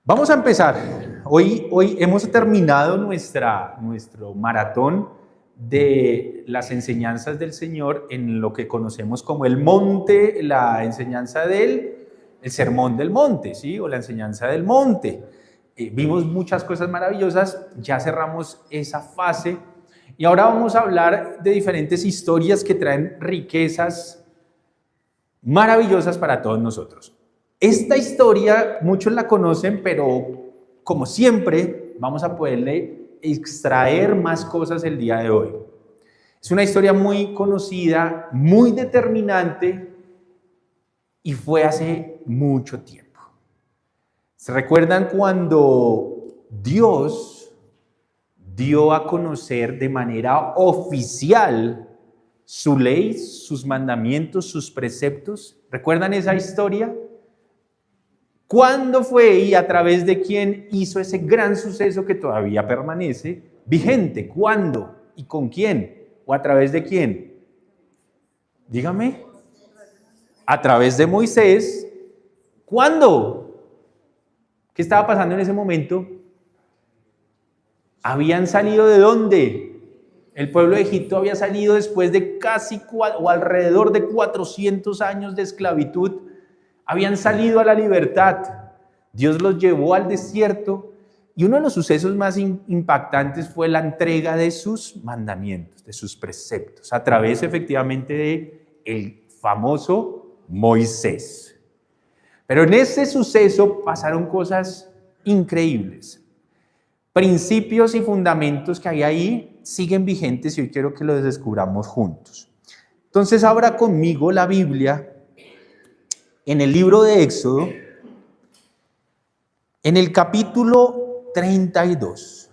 Vamos a empezar. Hoy hemos terminado nuestro maratón de las enseñanzas del Señor en lo que conocemos como el monte, la enseñanza el sermón del monte, ¿sí? O la enseñanza del monte. Vimos muchas cosas maravillosas, ya cerramos esa fase y ahora vamos a hablar de diferentes historias que traen riquezas maravillosas para todos nosotros. Esta historia muchos la conocen, pero como siempre vamos a poderle extraer más cosas el día de hoy. Es una historia muy conocida, muy determinante y fue hace mucho tiempo. ¿Se recuerdan cuando Dios dio a conocer de manera oficial su ley, sus mandamientos, sus preceptos? ¿Recuerdan esa historia? ¿Cuándo fue y a través de quién hizo ese gran suceso que todavía permanece vigente? ¿Cuándo y con quién? ¿O a través de quién? Dígame. A través de Moisés. ¿Cuándo? ¿Qué estaba pasando en ese momento? ¿Habían salido de dónde? El pueblo de Egipto había salido después de casi o alrededor de 400 años de esclavitud. Habían salido a la libertad. Dios los llevó al desierto y uno de los sucesos más impactantes fue la entrega de sus mandamientos, de sus preceptos, a través efectivamente de el famoso Moisés. Pero en ese suceso pasaron cosas increíbles. Principios y fundamentos que hay ahí siguen vigentes y hoy quiero que los descubramos juntos. Entonces, abra conmigo la Biblia en el libro de Éxodo, en el capítulo 32.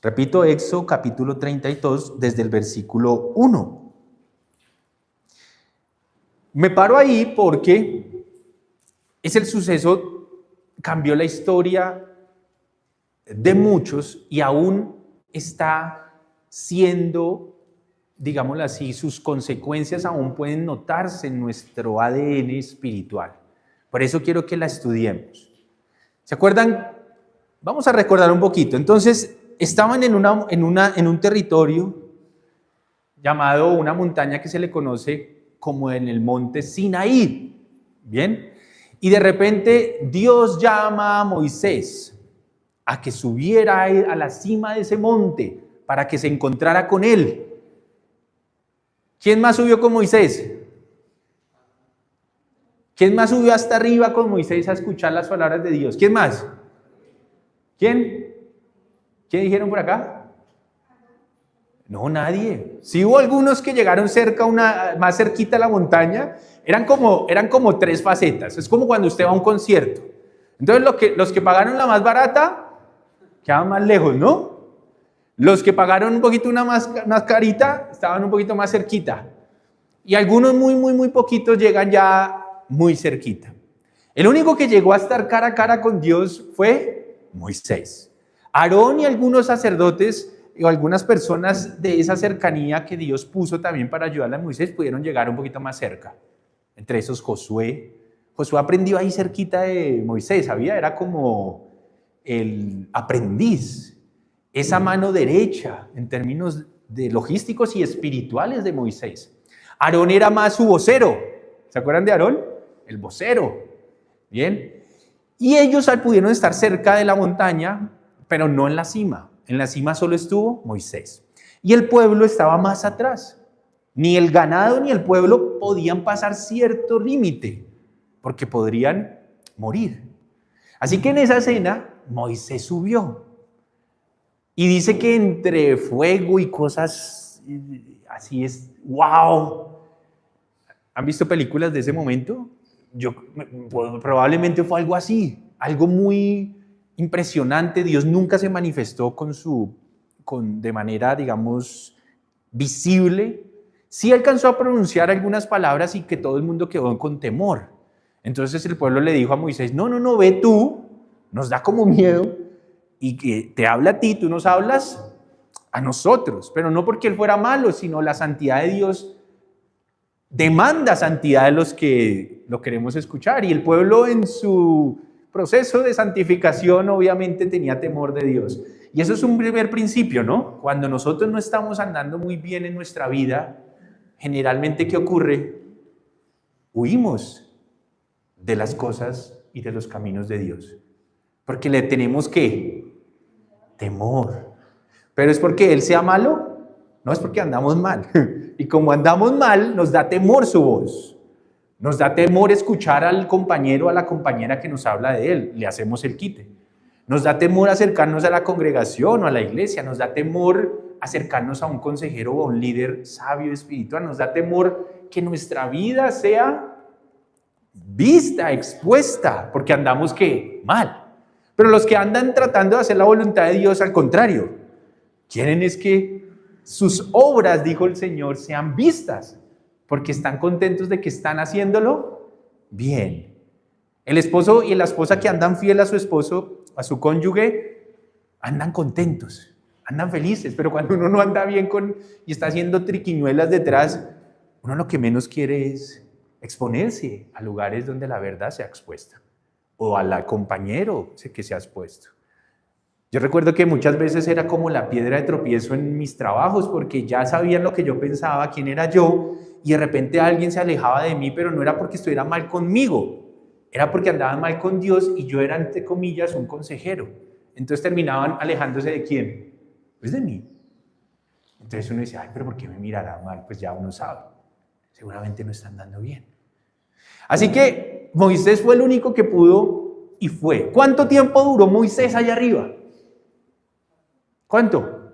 Repito, Éxodo capítulo 32, desde el versículo 1. Me paro ahí porque es el suceso, cambió la historia de muchos y aún está siendo, digámoslo así, sus consecuencias aún pueden notarse en nuestro ADN espiritual. Por eso quiero que la estudiemos. ¿Se acuerdan? Vamos a recordar un poquito. Entonces, estaban en un territorio llamado una montaña que se le conoce como en el monte Sinaí. ¿Bien? Y de repente Dios llama a Moisés a que subiera a la cima de ese monte para que se encontrara con él. ¿Quién más subió con Moisés? ¿Quién más subió hasta arriba con Moisés a escuchar las palabras de Dios? ¿Quién más? ¿Quién? ¿Quién dijeron por acá? No, nadie. Sí hubo algunos que llegaron más cerquita a la montaña. Eran como tres facetas. Es como cuando usted va a un concierto. Entonces los que pagaron la más barata quedaban más lejos, ¿no? Los que pagaron un poquito una más carita estaban un poquito más cerquita. Y algunos muy poquitos llegan ya muy cerquita. El único que llegó a estar cara a cara con Dios fue Moisés. Aarón y algunos sacerdotes o algunas personas de esa cercanía que Dios puso también para ayudarle a Moisés pudieron llegar un poquito más cerca. Entre esos Josué. Josué aprendió ahí cerquita de Moisés, ¿sabía? Era como el aprendiz. Esa mano derecha en términos de logísticos y espirituales de Moisés. Aarón era más su vocero. ¿Se acuerdan de Aarón? El vocero. Bien. Y ellos pudieron estar cerca de la montaña, pero no en la cima. En la cima solo estuvo Moisés. Y el pueblo estaba más atrás. Ni el ganado ni el pueblo podían pasar cierto límite, porque podrían morir. Así que en esa escena, Moisés subió. Y dice que entre fuego y cosas así es, ¡wow! ¿Han visto películas de ese momento? Probablemente fue algo así, algo muy impresionante. Dios nunca se manifestó de manera, digamos, visible. Sí alcanzó a pronunciar algunas palabras y que todo el mundo quedó con temor. Entonces el pueblo le dijo a Moisés, no, ve tú, nos da como miedo. Y que te habla a ti, tú nos hablas a nosotros, pero no porque él fuera malo, sino la santidad de Dios demanda santidad de los que lo queremos escuchar. Y el pueblo en su proceso de santificación obviamente tenía temor de Dios. Y eso es un primer principio, ¿no? Cuando nosotros no estamos andando muy bien en nuestra vida, generalmente, ¿qué ocurre? Huimos de las cosas y de los caminos de Dios. Porque le tenemos, ¿qué? Temor. ¿Pero es porque Él sea malo? No, es porque andamos mal. Y como andamos mal, nos da temor su voz. Nos da temor escuchar al compañero o a la compañera que nos habla de Él. Le hacemos el quite. Nos da temor acercarnos a la congregación o a la iglesia. Nos da temor acercarnos a un consejero o a un líder sabio espiritual. Nos da temor que nuestra vida sea vista, expuesta, porque andamos, ¿qué? Mal. Pero los que andan tratando de hacer la voluntad de Dios, al contrario, quieren es que sus obras, dijo el Señor, sean vistas, porque están contentos de que están haciéndolo bien. El esposo y la esposa que andan fiel a su esposo, a su cónyuge, andan contentos, andan felices, pero cuando uno no anda bien y está haciendo triquiñuelas detrás, uno lo que menos quiere es exponerse a lugares donde la verdad sea expuesta, o al compañero que se ha expuesto. Yo recuerdo que muchas veces era como la piedra de tropiezo en mis trabajos, porque ya sabían lo que yo pensaba, quién era yo, y de repente alguien se alejaba de mí, pero no era porque estuviera mal conmigo, era porque andaban mal con Dios y yo era, entre comillas, un consejero. Entonces terminaban alejándose ¿de quién? Pues de mí. Entonces uno dice, ay, pero ¿por qué me mirará mal? Pues ya uno sabe, seguramente no está andando bien. Así que Moisés fue el único que pudo y fue. ¿Cuánto tiempo duró Moisés allá arriba? ¿Cuánto?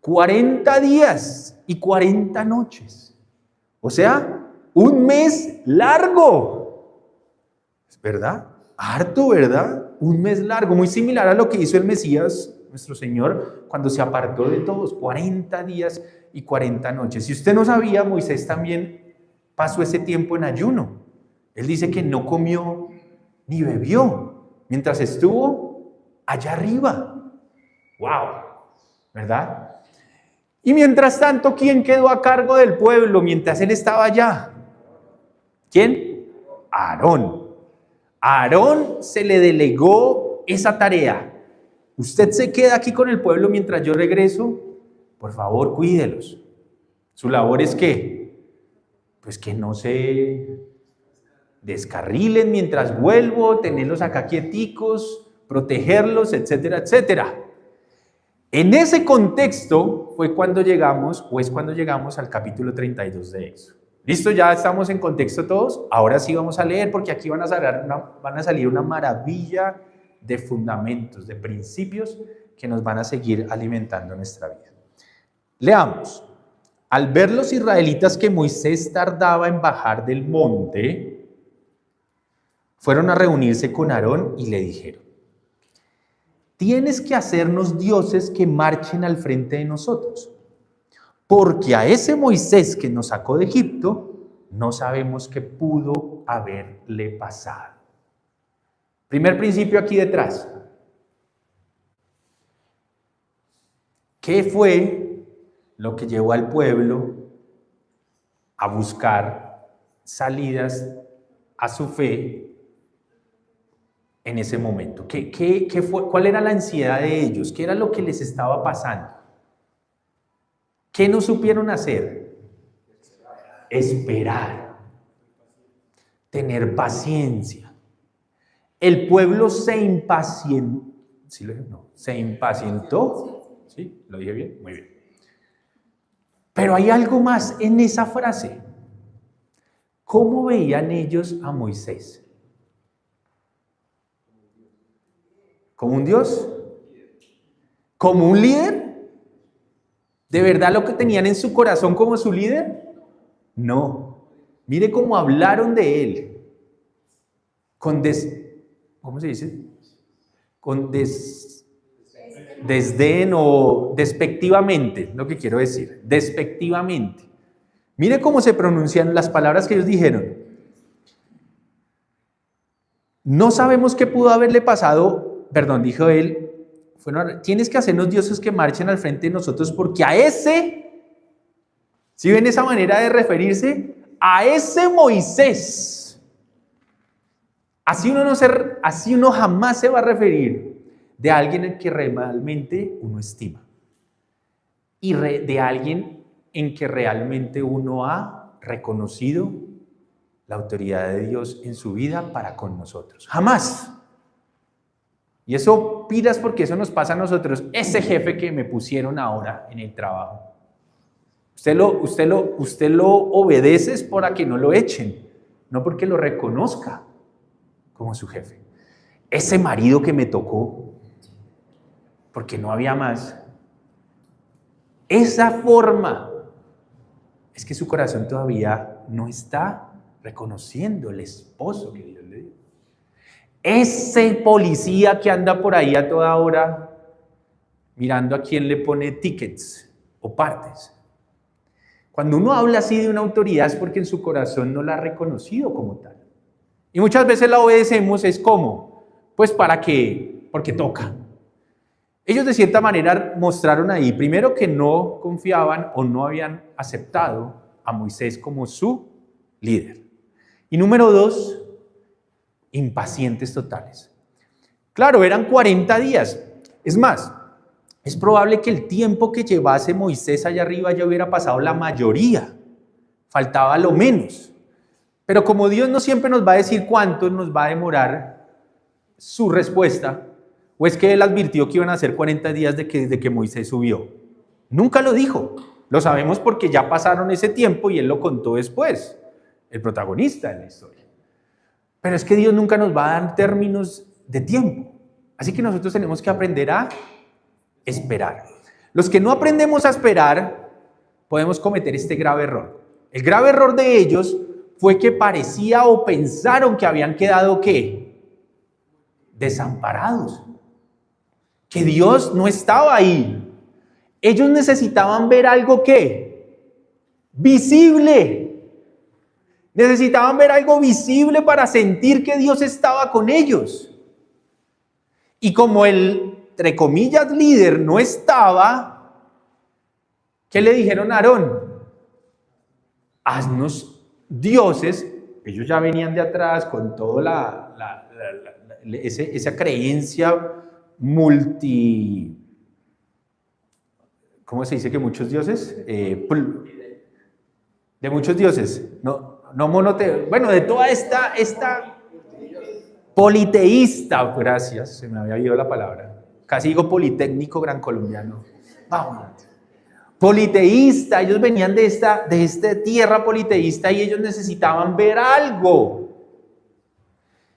40 días y 40 noches. O sea, un mes largo. ¿Es verdad? Harto, ¿verdad? Un mes largo, muy similar a lo que hizo el Mesías, nuestro Señor, cuando se apartó de todos. 40 días y 40 noches. Si usted no sabía, Moisés también pasó ese tiempo en ayuno. Él dice que no comió ni bebió mientras estuvo allá arriba. ¡Wow! ¿Verdad? Y mientras tanto, ¿quién quedó a cargo del pueblo mientras él estaba allá? ¿Quién? Aarón. A Aarón se le delegó esa tarea. Usted se queda aquí con el pueblo mientras yo regreso. Por favor, cuídelos. Su labor es ¿qué? Pues que no se descarrilen mientras vuelvo, tenerlos acá quieticos, protegerlos, etcétera, etcétera. En ese contexto fue cuando llegamos, o es cuando llegamos al capítulo 32 de Éxodo. ¿Listo? ¿Ya estamos en contexto todos? Ahora sí vamos a leer, porque aquí van a salir una maravilla de fundamentos, de principios que nos van a seguir alimentando nuestra vida. Leamos. Al ver los israelitas que Moisés tardaba en bajar del monte, fueron a reunirse con Aarón y le dijeron: tienes que hacernos dioses que marchen al frente de nosotros, porque a ese Moisés que nos sacó de Egipto, no sabemos qué pudo haberle pasado. Primer principio aquí detrás. ¿Qué fue lo que llevó al pueblo a buscar salidas a su fe en ese momento? ¿Qué fue? ¿Cuál era la ansiedad de ellos? ¿Qué era lo que les estaba pasando? ¿Qué no supieron hacer? Esperar. Tener paciencia. El pueblo se impacientó. ¿Sí lo dije? No. ¿Se impacientó? ¿Sí? ¿Lo dije bien? Muy bien. Pero hay algo más en esa frase. ¿Cómo veían ellos a Moisés? ¿Como un Dios? ¿Como un líder? ¿De verdad lo que tenían en su corazón como su líder? No. Mire cómo hablaron de él. ¿Cómo se dice? Con desdén o despectivamente, lo que quiero decir. Despectivamente. Mire cómo se pronuncian las palabras que ellos dijeron. No sabemos qué pudo haberle pasado, dijo él, tienes que hacernos dioses que marchen al frente de nosotros, porque a ese, ¿sí ven esa manera de referirse? A ese Moisés así uno jamás se va a referir de alguien en que realmente uno estima y de alguien en que realmente uno ha reconocido la autoridad de Dios en su vida para con nosotros. Jamás. Y eso pidas porque eso nos pasa a nosotros. Ese jefe que me pusieron ahora en el trabajo. Usted lo obedece para que no lo echen, no porque lo reconozca como su jefe. Ese marido que me tocó, porque no había más. Esa forma es que su corazón todavía no está reconociendo el esposo que Dios le dio. Ese policía que anda por ahí a toda hora mirando a quién le pone tickets o partes. Cuando uno habla así de una autoridad es porque en su corazón no la ha reconocido como tal. Y muchas veces la obedecemos es como, pues para qué, porque toca. Ellos de cierta manera mostraron ahí, primero que no confiaban o no habían aceptado a Moisés como su líder. Y número 2, impacientes totales. Claro, eran 40 días. Es más, es probable que el tiempo que llevase Moisés allá arriba ya hubiera pasado la mayoría. Faltaba lo menos. Pero como Dios no siempre nos va a decir cuánto nos va a demorar su respuesta, o es que Él advirtió que iban a ser 40 días desde que Moisés subió. Nunca lo dijo. Lo sabemos porque ya pasaron ese tiempo y Él lo contó después, el protagonista de la historia. Pero es que Dios nunca nos va a dar términos de tiempo. Así que nosotros tenemos que aprender a esperar. Los que no aprendemos a esperar, podemos cometer este grave error. El grave error de ellos fue que parecía o pensaron que habían quedado, ¿qué? Desamparados. Que Dios no estaba ahí. Ellos necesitaban ver algo, ¿qué? Visible. Necesitaban ver algo visible para sentir que Dios estaba con ellos. Y como el, entre comillas, líder no estaba, ¿qué le dijeron a Aarón? Haznos dioses. Ellos ya venían de atrás con toda esa creencia ¿cómo se dice que muchos dioses? De muchos dioses. Bueno, de toda esta politeísta, gracias, se me había ido la palabra. Casi digo politécnico gran colombiano. Vamos. Politeísta, ellos venían de esta tierra politeísta y ellos necesitaban ver algo.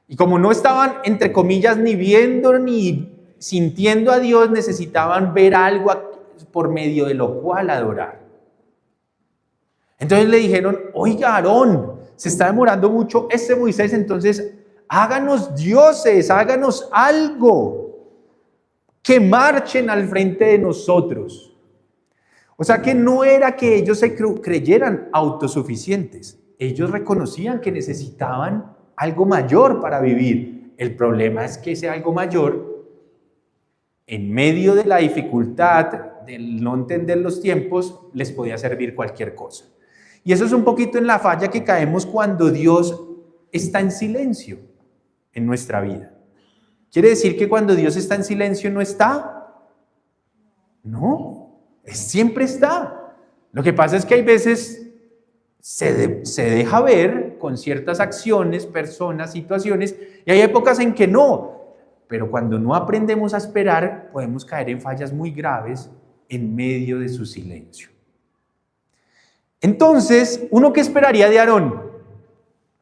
Y como no estaban, entre comillas, ni viendo ni sintiendo a Dios, necesitaban ver algo por medio de lo cual adorar. Entonces le dijeron, oiga, Aarón, se está demorando mucho este Moisés, entonces háganos dioses, háganos algo, que marchen al frente de nosotros. O sea que no era que ellos se creyeran autosuficientes, ellos reconocían que necesitaban algo mayor para vivir. El problema es que ese algo mayor, en medio de la dificultad, del no entender los tiempos, les podía servir cualquier cosa. Y eso es un poquito en la falla que caemos cuando Dios está en silencio en nuestra vida. ¿Quiere decir que cuando Dios está en silencio no está? No, siempre está. Lo que pasa es que hay veces se deja ver con ciertas acciones, personas, situaciones, y hay épocas en que no. Pero cuando no aprendemos a esperar, podemos caer en fallas muy graves en medio de su silencio. Entonces, ¿uno qué esperaría de Aarón?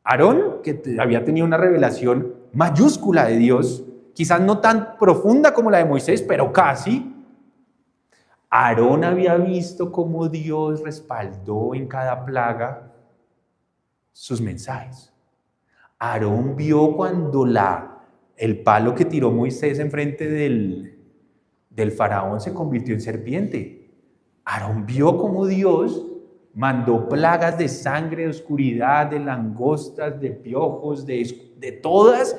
Aarón, que había tenido una revelación mayúscula de Dios, quizás no tan profunda como la de Moisés, pero casi. Aarón había visto cómo Dios respaldó en cada plaga sus mensajes. Aarón vio cuando el palo que tiró Moisés enfrente del faraón se convirtió en serpiente. Aarón vio cómo Dios mandó plagas de sangre, de oscuridad, de langostas, de piojos, de todas.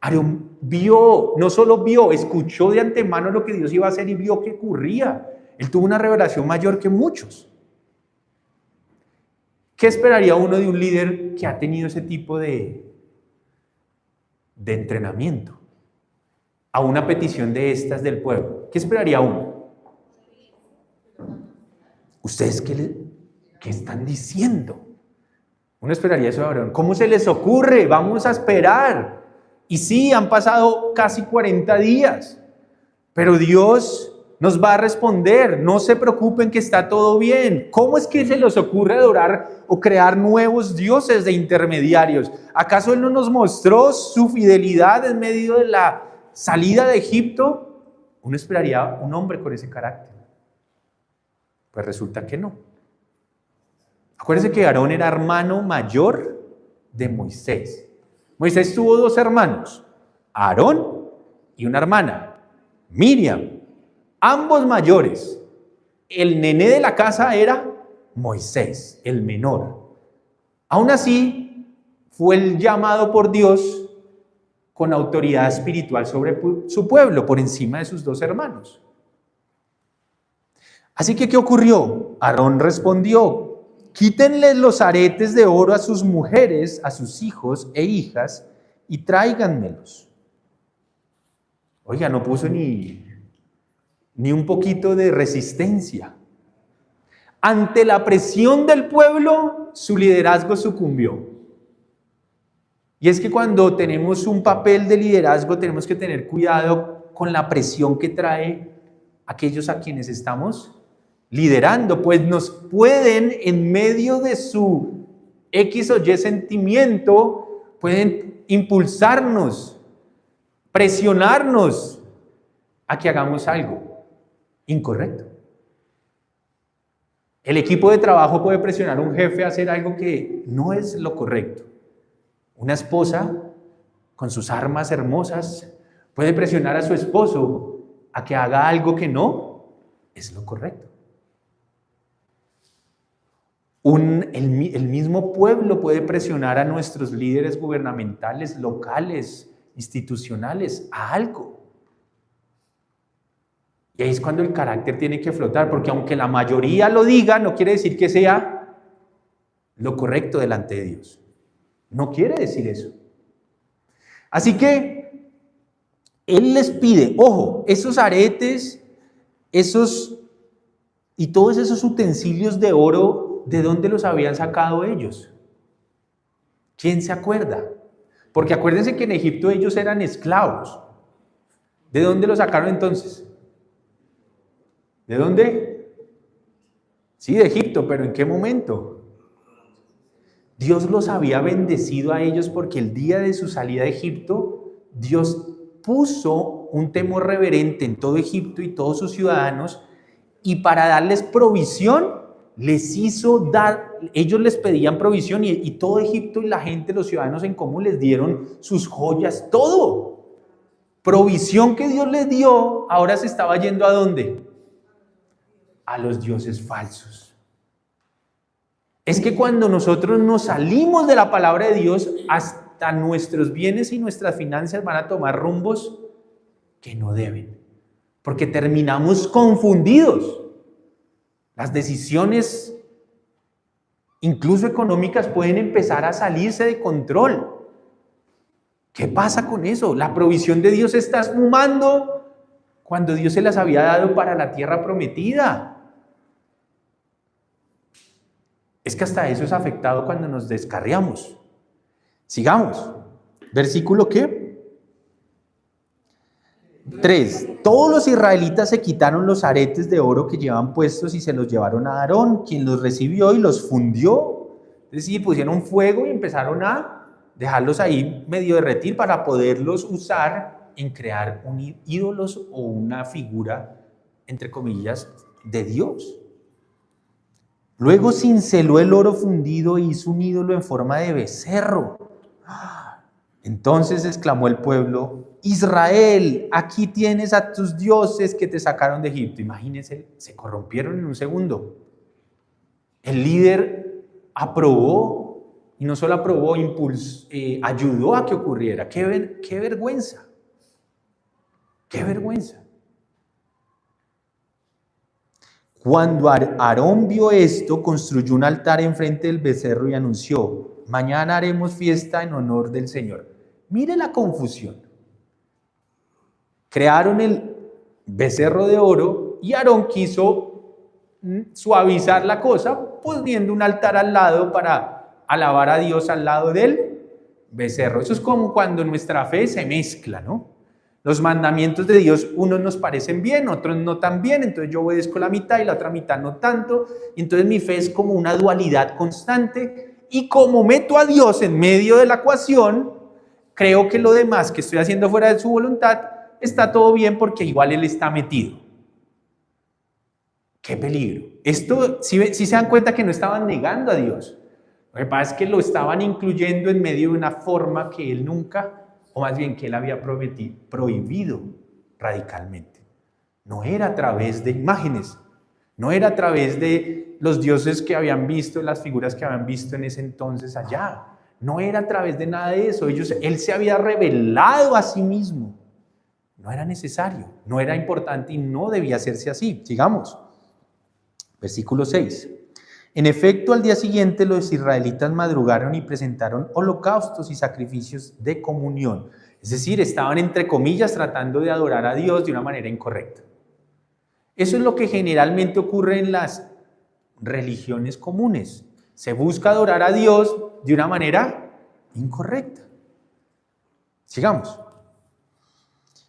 Aarón vio, no solo vio, escuchó de antemano lo que Dios iba a hacer y vio que ocurría. Él tuvo una revelación mayor que muchos. ¿Qué esperaría uno de un líder que ha tenido ese tipo de de entrenamiento a una petición de estas del pueblo. ¿Qué esperaría uno? ¿Ustedes qué están diciendo? Uno esperaría eso de Aarón. ¿Cómo se les ocurre? Vamos a esperar. Y sí, han pasado casi 40 días, pero Dios nos va a responder. No se preocupen que está todo bien. ¿Cómo es que se les ocurre adorar o crear nuevos dioses de intermediarios? ¿Acaso Él no nos mostró su fidelidad en medio de la salida de Egipto? Uno esperaría un hombre con ese carácter. Pues resulta que no. Acuérdense que Aarón era hermano mayor de Moisés. Moisés tuvo 2 hermanos, Aarón y una hermana, Miriam, ambos mayores. El nené de la casa era Moisés, el menor. Aún así, fue el llamado por Dios con autoridad espiritual sobre su pueblo, por encima de sus 2 hermanos. Así que, ¿qué ocurrió? Aarón respondió: quítenle los aretes de oro a sus mujeres, a sus hijos e hijas, y tráiganmelos. Oiga, no puso ni un poquito de resistencia. Ante la presión del pueblo, su liderazgo sucumbió. Y es que cuando tenemos un papel de liderazgo, tenemos que tener cuidado con la presión que trae aquellos a quienes estamos liderando, pues nos pueden, en medio de su X o Y sentimiento, pueden impulsarnos, presionarnos a que hagamos algo incorrecto. El equipo de trabajo puede presionar a un jefe a hacer algo que no es lo correcto. Una esposa, con sus armas hermosas, puede presionar a su esposo a que haga algo que no es lo correcto. El mismo pueblo puede presionar a nuestros líderes gubernamentales, locales, institucionales, a algo. Y ahí es cuando el carácter tiene que flotar, porque aunque la mayoría lo diga, no quiere decir que sea lo correcto delante de Dios. No quiere decir eso. Así que Él les pide, ojo, esos aretes, y todos esos utensilios de oro, ¿de dónde los habían sacado ellos? ¿Quién se acuerda? Porque acuérdense que en Egipto ellos eran esclavos. ¿De dónde los sacaron entonces? ¿De dónde? Sí, de Egipto, pero ¿en qué momento? Dios los había bendecido a ellos porque el día de su salida de Egipto, Dios puso un temor reverente en todo Egipto y todos sus ciudadanos, y para darles provisión, les hizo dar, ellos les pedían provisión y todo Egipto y la gente, los ciudadanos en común, les dieron sus joyas, todo. Provisión que Dios les dio, ahora se estaba yendo ¿a dónde? A los dioses falsos. Es que cuando nosotros nos salimos de la palabra de Dios, hasta nuestros bienes y nuestras finanzas van a tomar rumbos que no deben, porque terminamos confundidos. Las decisiones, incluso económicas, pueden empezar a salirse de control. ¿Qué pasa con eso? La provisión de Dios se está esfumando cuando Dios se las había dado para la tierra prometida. Es que hasta eso es afectado cuando nos descarriamos. Sigamos. Versículo ¿qué? 3. Todos los israelitas se quitaron los aretes de oro que llevaban puestos y se los llevaron a Aarón, quien los recibió y los fundió. Es decir, pusieron fuego y empezaron a dejarlos ahí medio derretir para poderlos usar en crear ídolos o una figura, entre comillas, de Dios. Luego cinceló el oro fundido e hizo un ídolo en forma de becerro. Entonces exclamó el pueblo: Israel, aquí tienes a tus dioses que te sacaron de Egipto. Imagínense, se corrompieron en un segundo. El líder aprobó, y no solo aprobó, ayudó a que ocurriera. ¡Qué vergüenza! ¡Qué vergüenza! Cuando Aarón vio esto, construyó un altar enfrente del becerro y anunció: mañana haremos fiesta en honor del Señor. Mire la confusión. Crearon el becerro de oro y Aarón quiso suavizar la cosa poniendo un altar al lado para alabar a Dios al lado del becerro. Eso es como cuando nuestra fe se mezcla, ¿no? Los mandamientos de Dios, unos nos parecen bien, otros no tan bien, entonces yo obedezco la mitad y la otra mitad no tanto, y entonces mi fe es como una dualidad constante, y como meto a Dios en medio de la ecuación, creo que lo demás que estoy haciendo fuera de su voluntad está todo bien porque igual Él está metido. ¡Qué peligro! Esto, si se dan cuenta que no estaban negando a Dios, lo que pasa es que lo estaban incluyendo en medio de una forma que Él nunca, o más bien que Él había prohibido radicalmente. No era a través de imágenes, no era a través de los dioses que habían visto, las figuras que habían visto en ese entonces allá. No era a través de nada de eso. Él se había revelado a sí mismo. No era necesario, no era importante y no debía hacerse así. Sigamos. Versículo 6. En efecto, al día siguiente los israelitas madrugaron y presentaron holocaustos y sacrificios de comunión. Es decir, estaban entre comillas tratando de adorar a Dios de una manera incorrecta. Eso es lo que generalmente ocurre en las religiones comunes. Se busca adorar a Dios de una manera incorrecta. Sigamos.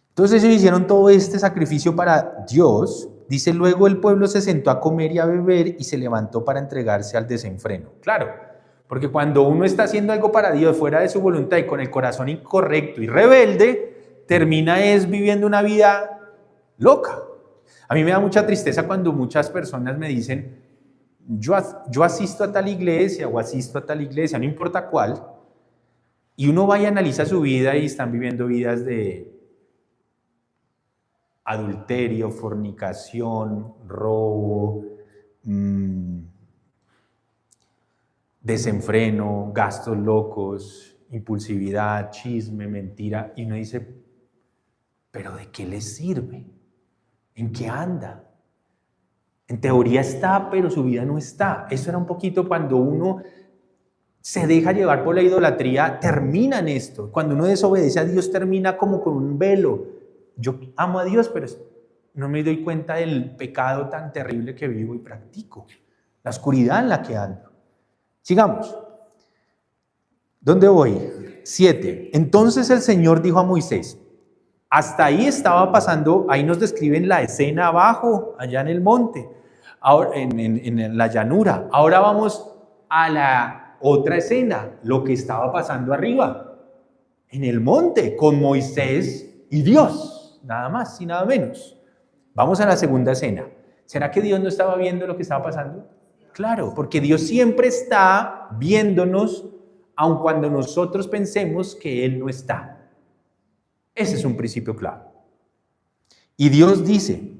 Entonces ellos hicieron todo este sacrificio para Dios. Dice, luego el pueblo se sentó a comer y a beber y se levantó para entregarse al desenfreno. Claro, porque cuando uno está haciendo algo para Dios fuera de su voluntad y con el corazón incorrecto y rebelde, termina viviendo una vida loca. A mí me da mucha tristeza cuando muchas personas me dicen, yo asisto a tal iglesia o asisto a tal iglesia, no importa cuál, y uno va y analiza su vida y están viviendo vidas de adulterio, fornicación, robo, desenfreno, gastos locos, impulsividad, chisme, mentira, y uno dice, ¿pero de qué les sirve? ¿En qué anda? En teoría está, pero su vida no está. Eso era un poquito cuando uno se deja llevar por la idolatría, termina en esto. Cuando uno desobedece a Dios, termina como con un velo. Yo amo a Dios, pero no me doy cuenta del pecado tan terrible que vivo y practico. La oscuridad en la que ando. Sigamos. ¿Dónde voy? 7. Entonces el Señor dijo a Moisés, hasta ahí estaba pasando, ahí nos describen la escena abajo, allá en el monte, ahora, en la llanura. Ahora vamos a la otra escena, lo que estaba pasando arriba, en el monte, con Moisés y Dios, nada más y nada menos. Vamos a la segunda escena. ¿Será que Dios no estaba viendo lo que estaba pasando? Claro, porque Dios siempre está viéndonos, aun cuando nosotros pensemos que Él no está. Ese es un principio clave. Y Dios dice,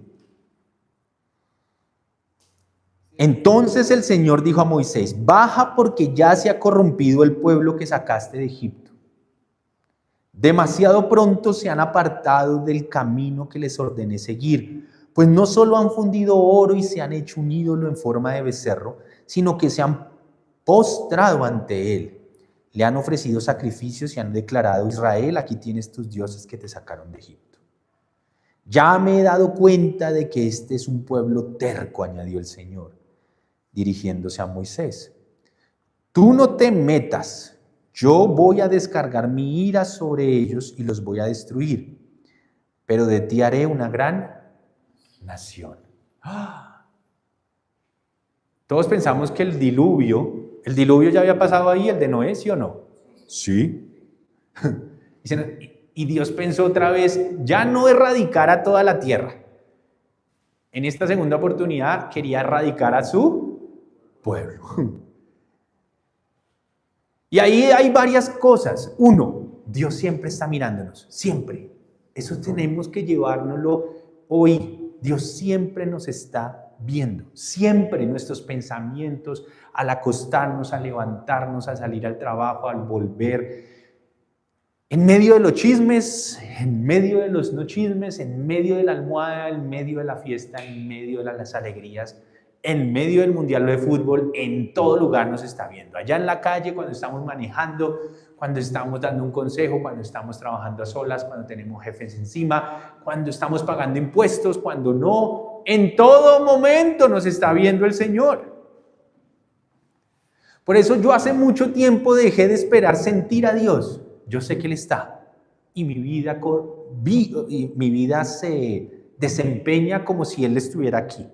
entonces el Señor dijo a Moisés, baja porque ya se ha corrompido el pueblo que sacaste de Egipto. Demasiado pronto se han apartado del camino que les ordené seguir, pues no solo han fundido oro y se han hecho un ídolo en forma de becerro, sino que se han postrado ante él. Le han ofrecido sacrificios y han declarado, Israel, aquí tienes tus dioses que te sacaron de Egipto. Ya me he dado cuenta de que este es un pueblo terco, añadió el Señor, dirigiéndose a Moisés. Tú no te metas, yo voy a descargar mi ira sobre ellos y los voy a destruir, pero de ti haré una gran nación. ¡Ah! Todos pensamos que el diluvio ya había pasado ahí, el de Noé, ¿sí o no? Sí. Y Dios pensó otra vez, ya no erradicar a toda la tierra. En esta segunda oportunidad quería erradicar a su pueblo. Y ahí hay varias cosas. Uno, Dios siempre está mirándonos, siempre. Eso tenemos que llevárnoslo hoy. Dios siempre nos está viendo, siempre nuestros pensamientos, al acostarnos, al levantarnos, al salir al trabajo, al volver, en medio de los chismes, en medio de los no chismes, en medio de la almohada, en medio de la fiesta, en medio de las alegrías, en medio del Mundial de Fútbol, en todo lugar nos está viendo. Allá en la calle, cuando estamos manejando, cuando estamos dando un consejo, cuando estamos trabajando a solas, cuando tenemos jefes encima, cuando estamos pagando impuestos, cuando no. En todo momento nos está viendo el Señor. Por eso yo hace mucho tiempo dejé de esperar sentir a Dios. Yo sé que Él está. Y mi vida se desempeña como si Él estuviera aquí.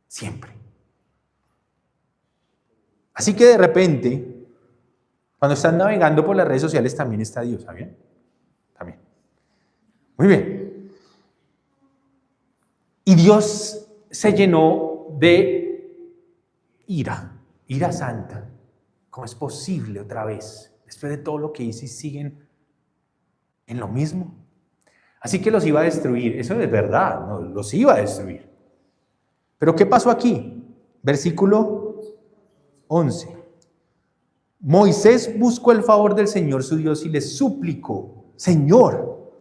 Siempre. Así que de repente, cuando están navegando por las redes sociales, también está Dios, ¿saben? También. Muy bien. Y Dios se llenó de ira santa. ¿Cómo es posible otra vez? Después de todo lo que hice, siguen en lo mismo. Así que los iba a destruir. Eso es verdad, no, los iba a destruir. Pero ¿qué pasó aquí? Versículo 11. Moisés buscó el favor del Señor su Dios y le suplicó: Señor,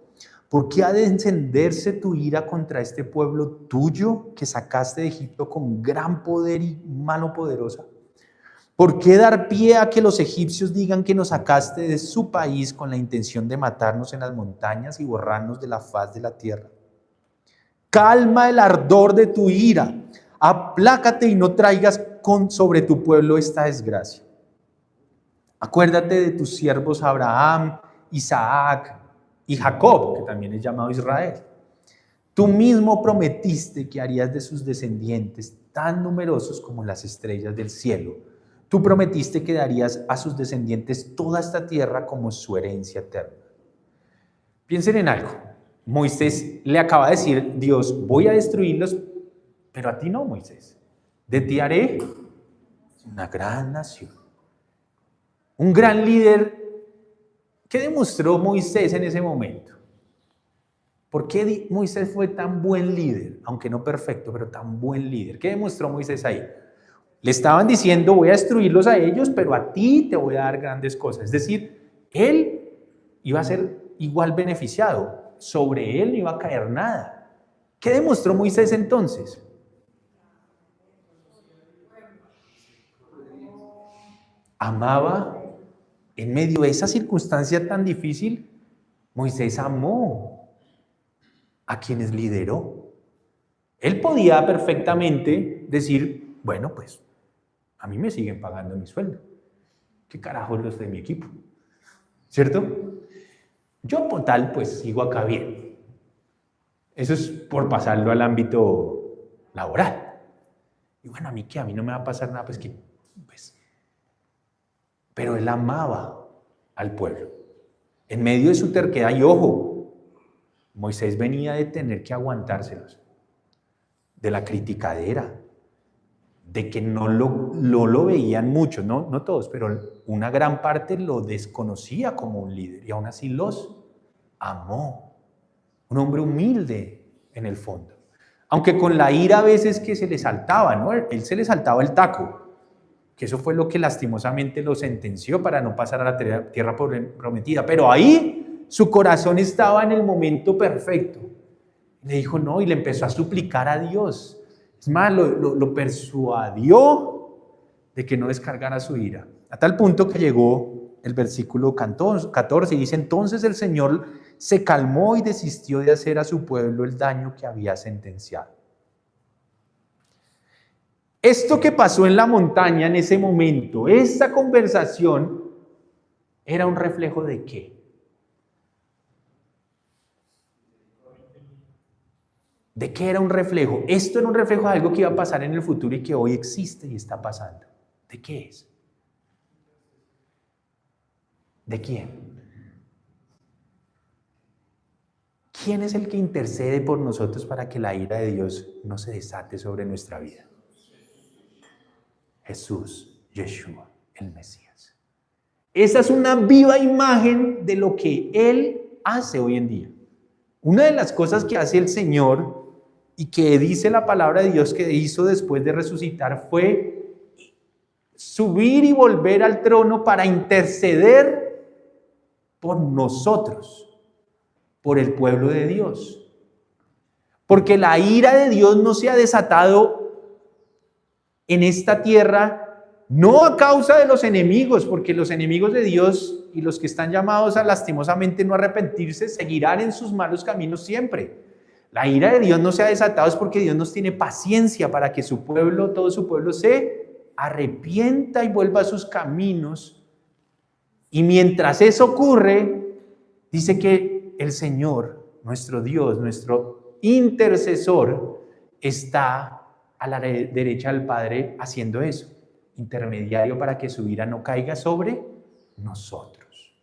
¿por qué ha de encenderse tu ira contra este pueblo tuyo que sacaste de Egipto con gran poder y mano poderosa? ¿Por qué dar pie a que los egipcios digan que nos sacaste de su país con la intención de matarnos en las montañas y borrarnos de la faz de la tierra? Calma el ardor de tu ira, aplácate y no traigas sobre tu pueblo esta desgracia. Acuérdate de tus siervos Abraham, Isaac y Jacob, que también es llamado Israel. Tú mismo prometiste que harías de sus descendientes tan numerosos como las estrellas del cielo. Tú prometiste que darías a sus descendientes toda esta tierra como su herencia eterna. Piensen en algo. Moisés le acaba de decir: Dios, voy a destruirlos, pero a ti no, Moisés. De ti haré una gran nación. Un gran líder. ¿Qué demostró Moisés en ese momento? ¿Por qué Moisés fue tan buen líder? Aunque no perfecto, pero tan buen líder. ¿Qué demostró Moisés ahí? Le estaban diciendo: voy a destruirlos a ellos, pero a ti te voy a dar grandes cosas. Es decir, él iba a ser igual beneficiado. Sobre él no iba a caer nada. ¿Qué demostró Moisés entonces? Amaba. En medio de esa circunstancia tan difícil, Moisés amó a quienes lideró. Él podía perfectamente decir: bueno, pues a mí me siguen pagando mi sueldo. ¿Qué carajos los de mi equipo? ¿Cierto? Yo por tal, pues sigo acá bien. Eso es por pasarlo al ámbito laboral. Y bueno, ¿a mí qué? A mí no me va a pasar nada, pues que... Pero él amaba al pueblo. En medio de su terquedad, y ojo, Moisés venía de tener que aguantárselos, de la criticadera, de que no lo veían muchos, no todos, pero una gran parte lo desconocía como un líder y aún así los amó. Un hombre humilde en el fondo. Aunque con la ira a veces que se le saltaba, ¿no? Él se le saltaba el taco, que eso fue lo que lastimosamente lo sentenció para no pasar a la tierra prometida. Pero ahí su corazón estaba en el momento perfecto. Le dijo no y le empezó a suplicar a Dios. Es más, lo persuadió de que no descargara su ira. A tal punto que llegó el versículo 14 y dice: entonces el Señor se calmó y desistió de hacer a su pueblo el daño que había sentenciado. Esto que pasó en la montaña en ese momento, esta conversación, era un reflejo ¿de qué? ¿De qué era un reflejo? Esto era un reflejo de algo que iba a pasar en el futuro y que hoy existe y está pasando. ¿De qué es? ¿De quién? ¿Quién es el que intercede por nosotros para que la ira de Dios no se desate sobre nuestra vida? Jesús, Yeshua, el Mesías. Esa es una viva imagen de lo que Él hace hoy en día. Una de las cosas que hace el Señor y que dice la palabra de Dios que hizo después de resucitar fue subir y volver al trono para interceder por nosotros, por el pueblo de Dios. Porque la ira de Dios no se ha desatado en esta tierra, no a causa de los enemigos, porque los enemigos de Dios y los que están llamados a lastimosamente no arrepentirse, seguirán en sus malos caminos siempre. La ira de Dios no se ha desatado es porque Dios nos tiene paciencia para que su pueblo, todo su pueblo se arrepienta y vuelva a sus caminos. Y mientras eso ocurre, dice que el Señor, nuestro Dios, nuestro intercesor, está a la derecha del Padre haciendo eso, intermediario para que su ira no caiga sobre nosotros.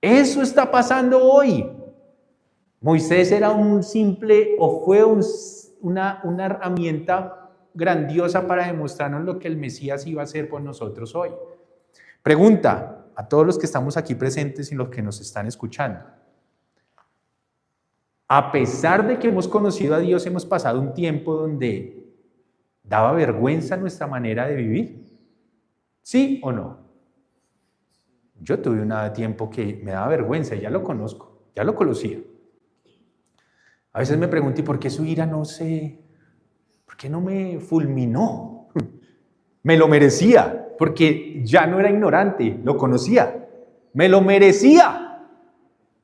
Eso está pasando hoy. Moisés era un simple, o fue una herramienta grandiosa para demostrarnos lo que el Mesías iba a hacer por nosotros hoy. Pregunta a todos los que estamos aquí presentes y los que nos están escuchando. A pesar de que hemos conocido a Dios, hemos pasado un tiempo donde daba vergüenza nuestra manera de vivir. ¿Sí o no? Yo tuve un tiempo que me daba vergüenza, ya lo conozco, ya lo conocía. A veces me pregunto, ¿y por qué su ira por qué no me fulminó? Me lo merecía, porque ya no era ignorante, lo conocía, me lo merecía.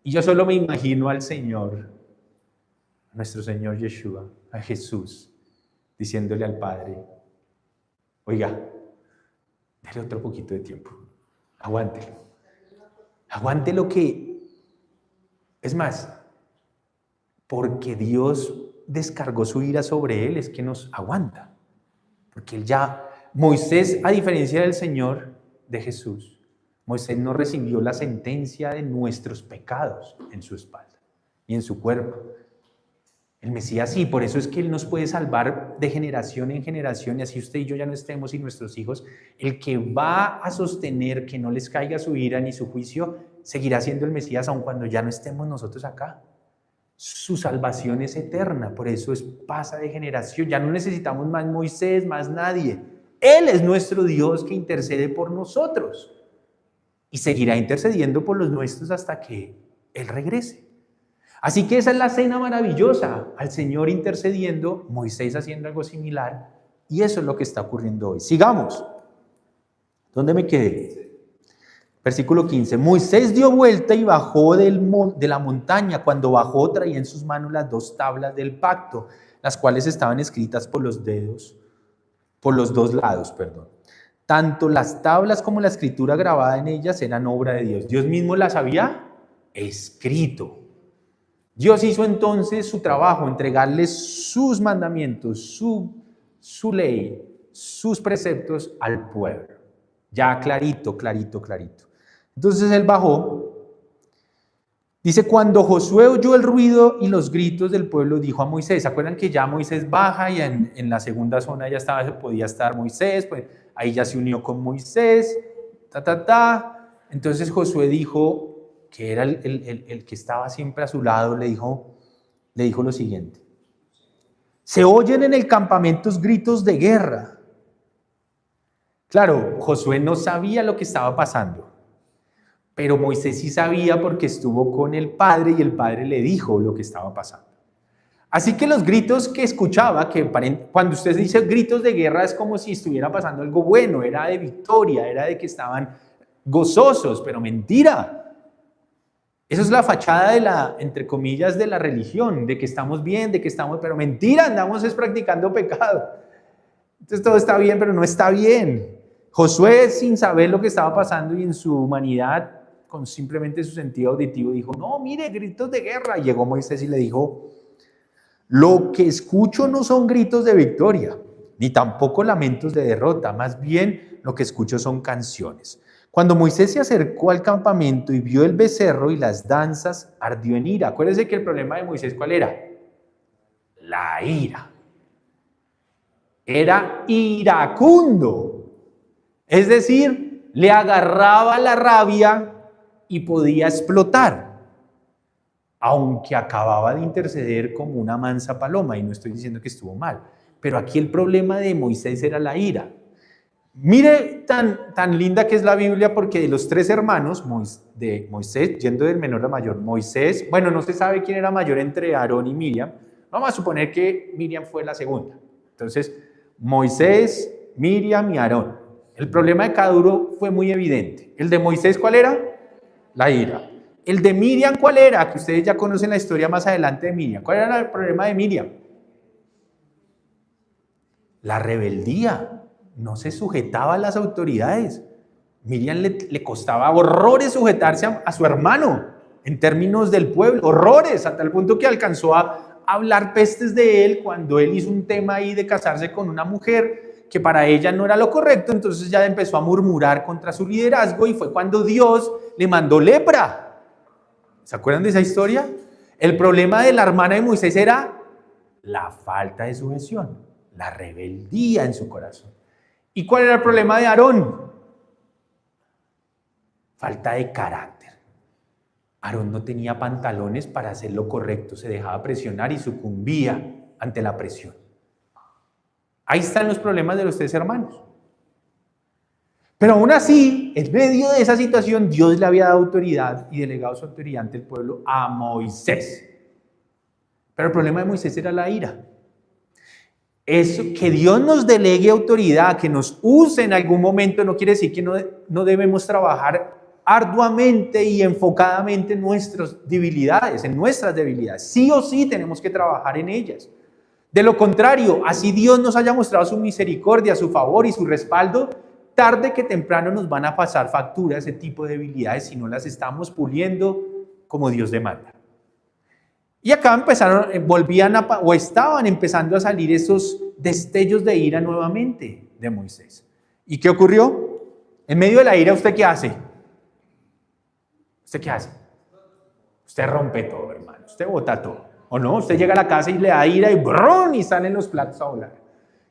Y yo solo me imagino al Señor, a nuestro Señor Yeshua, a Jesús, diciéndole al Padre, oiga, dale otro poquito de tiempo, aguante lo que, es más, porque Dios descargó su ira sobre él, es que nos aguanta. Porque Moisés, a diferencia del Señor, de Jesús, Moisés no recibió la sentencia de nuestros pecados en su espalda y en su cuerpo. El Mesías sí, por eso es que Él nos puede salvar de generación en generación, y así usted y yo ya no estemos y nuestros hijos, el que va a sostener que no les caiga su ira ni su juicio, seguirá siendo el Mesías aun cuando ya no estemos nosotros acá. Su salvación es eterna, por eso pasa de generación. Ya no necesitamos más Moisés, más nadie. Él es nuestro Dios que intercede por nosotros y seguirá intercediendo por los nuestros hasta que Él regrese. Así que esa es la cena maravillosa, al Señor intercediendo, Moisés haciendo algo similar, y eso es lo que está ocurriendo hoy. Sigamos. ¿Dónde me quedé? Versículo 15, Moisés dio vuelta y bajó de la montaña. Cuando bajó, traía en sus manos las 2 tablas del pacto, las cuales estaban escritas por los 2 lados. Tanto las tablas como la escritura grabada en ellas eran obra de Dios. Dios mismo las había escrito. Dios hizo entonces su trabajo, entregarles sus mandamientos, su ley, sus preceptos al pueblo. Ya clarito. Entonces él bajó. Dice, cuando Josué oyó el ruido y los gritos del pueblo, dijo a Moisés. ¿Se acuerdan que ya Moisés baja y en la segunda zona ya podía estar Moisés? Pues ahí ya se unió con Moisés. Entonces Josué dijo, que era el que estaba siempre a su lado, le dijo lo siguiente. Se oyen en el campamento gritos de guerra. Claro, Josué no sabía lo que estaba pasando, pero Moisés sí sabía porque estuvo con el Padre y el Padre le dijo lo que estaba pasando. Así que los gritos que escuchaba, cuando usted dice gritos de guerra es como si estuviera pasando algo bueno, era de victoria, era de que estaban gozosos, pero mentira. Eso es la fachada entre comillas, de la religión, de que estamos bien, pero mentira, andamos practicando pecado. Entonces todo está bien, pero no está bien. Josué, sin saber lo que estaba pasando y en su humanidad, con simplemente su sentido auditivo, dijo, no, mire, gritos de guerra. Y llegó Moisés y le dijo, lo que escucho no son gritos de victoria, ni tampoco lamentos de derrota, más bien lo que escucho son canciones. Cuando Moisés se acercó al campamento y vio el becerro y las danzas, ardió en ira. Acuérdense que el problema de Moisés, ¿cuál era? La ira. Era iracundo. Es decir, le agarraba la rabia y podía explotar. Aunque acababa de interceder como una mansa paloma, y no estoy diciendo que estuvo mal. Pero aquí el problema de Moisés era la ira. Mire tan linda que es la Biblia, porque de los 3 hermanos de Moisés, yendo del menor a mayor, Moisés, bueno, no se sabe quién era mayor entre Aarón y Miriam, vamos a suponer que Miriam fue la segunda. Entonces, Moisés, Miriam y Aarón. El problema de cada uno fue muy evidente. El de Moisés, ¿cuál era? La ira. El de Miriam, ¿cuál era? Que ustedes ya conocen la historia más adelante de Miriam. ¿Cuál era el problema de Miriam? La rebeldía. No se sujetaba a las autoridades. Miriam le costaba horrores sujetarse a su hermano en términos del pueblo, horrores, hasta el punto que alcanzó a hablar pestes de él cuando él hizo un tema ahí de casarse con una mujer que para ella no era lo correcto. Entonces ya empezó a murmurar contra su liderazgo y fue cuando Dios le mandó lepra. ¿Se acuerdan de esa historia? El problema de la hermana de Moisés era la falta de sujeción, la rebeldía en su corazón. ¿Y cuál era el problema de Aarón? Falta de carácter. Aarón no tenía pantalones para hacer lo correcto, se dejaba presionar y sucumbía ante la presión. Ahí están los problemas de los tres hermanos. Pero aún así, en medio de esa situación, Dios le había dado autoridad y delegado su autoridad ante el pueblo a Moisés. Pero el problema de Moisés era la ira. Eso, que Dios nos delegue autoridad, que nos use en algún momento, no quiere decir que no debemos trabajar arduamente y enfocadamente en nuestras debilidades. Sí o sí tenemos que trabajar en ellas. De lo contrario, así Dios nos haya mostrado su misericordia, su favor y su respaldo, tarde que temprano nos van a pasar factura ese tipo de debilidades si no las estamos puliendo como Dios demanda. Y acá estaban empezando a salir esos destellos de ira nuevamente de Moisés. ¿Y qué ocurrió? En medio de la ira, ¿usted qué hace? ¿Usted qué hace? Usted rompe todo, hermano. Usted bota todo. ¿O no? Usted llega a la casa y le da ira y ¡brum! Y salen los platos a volar.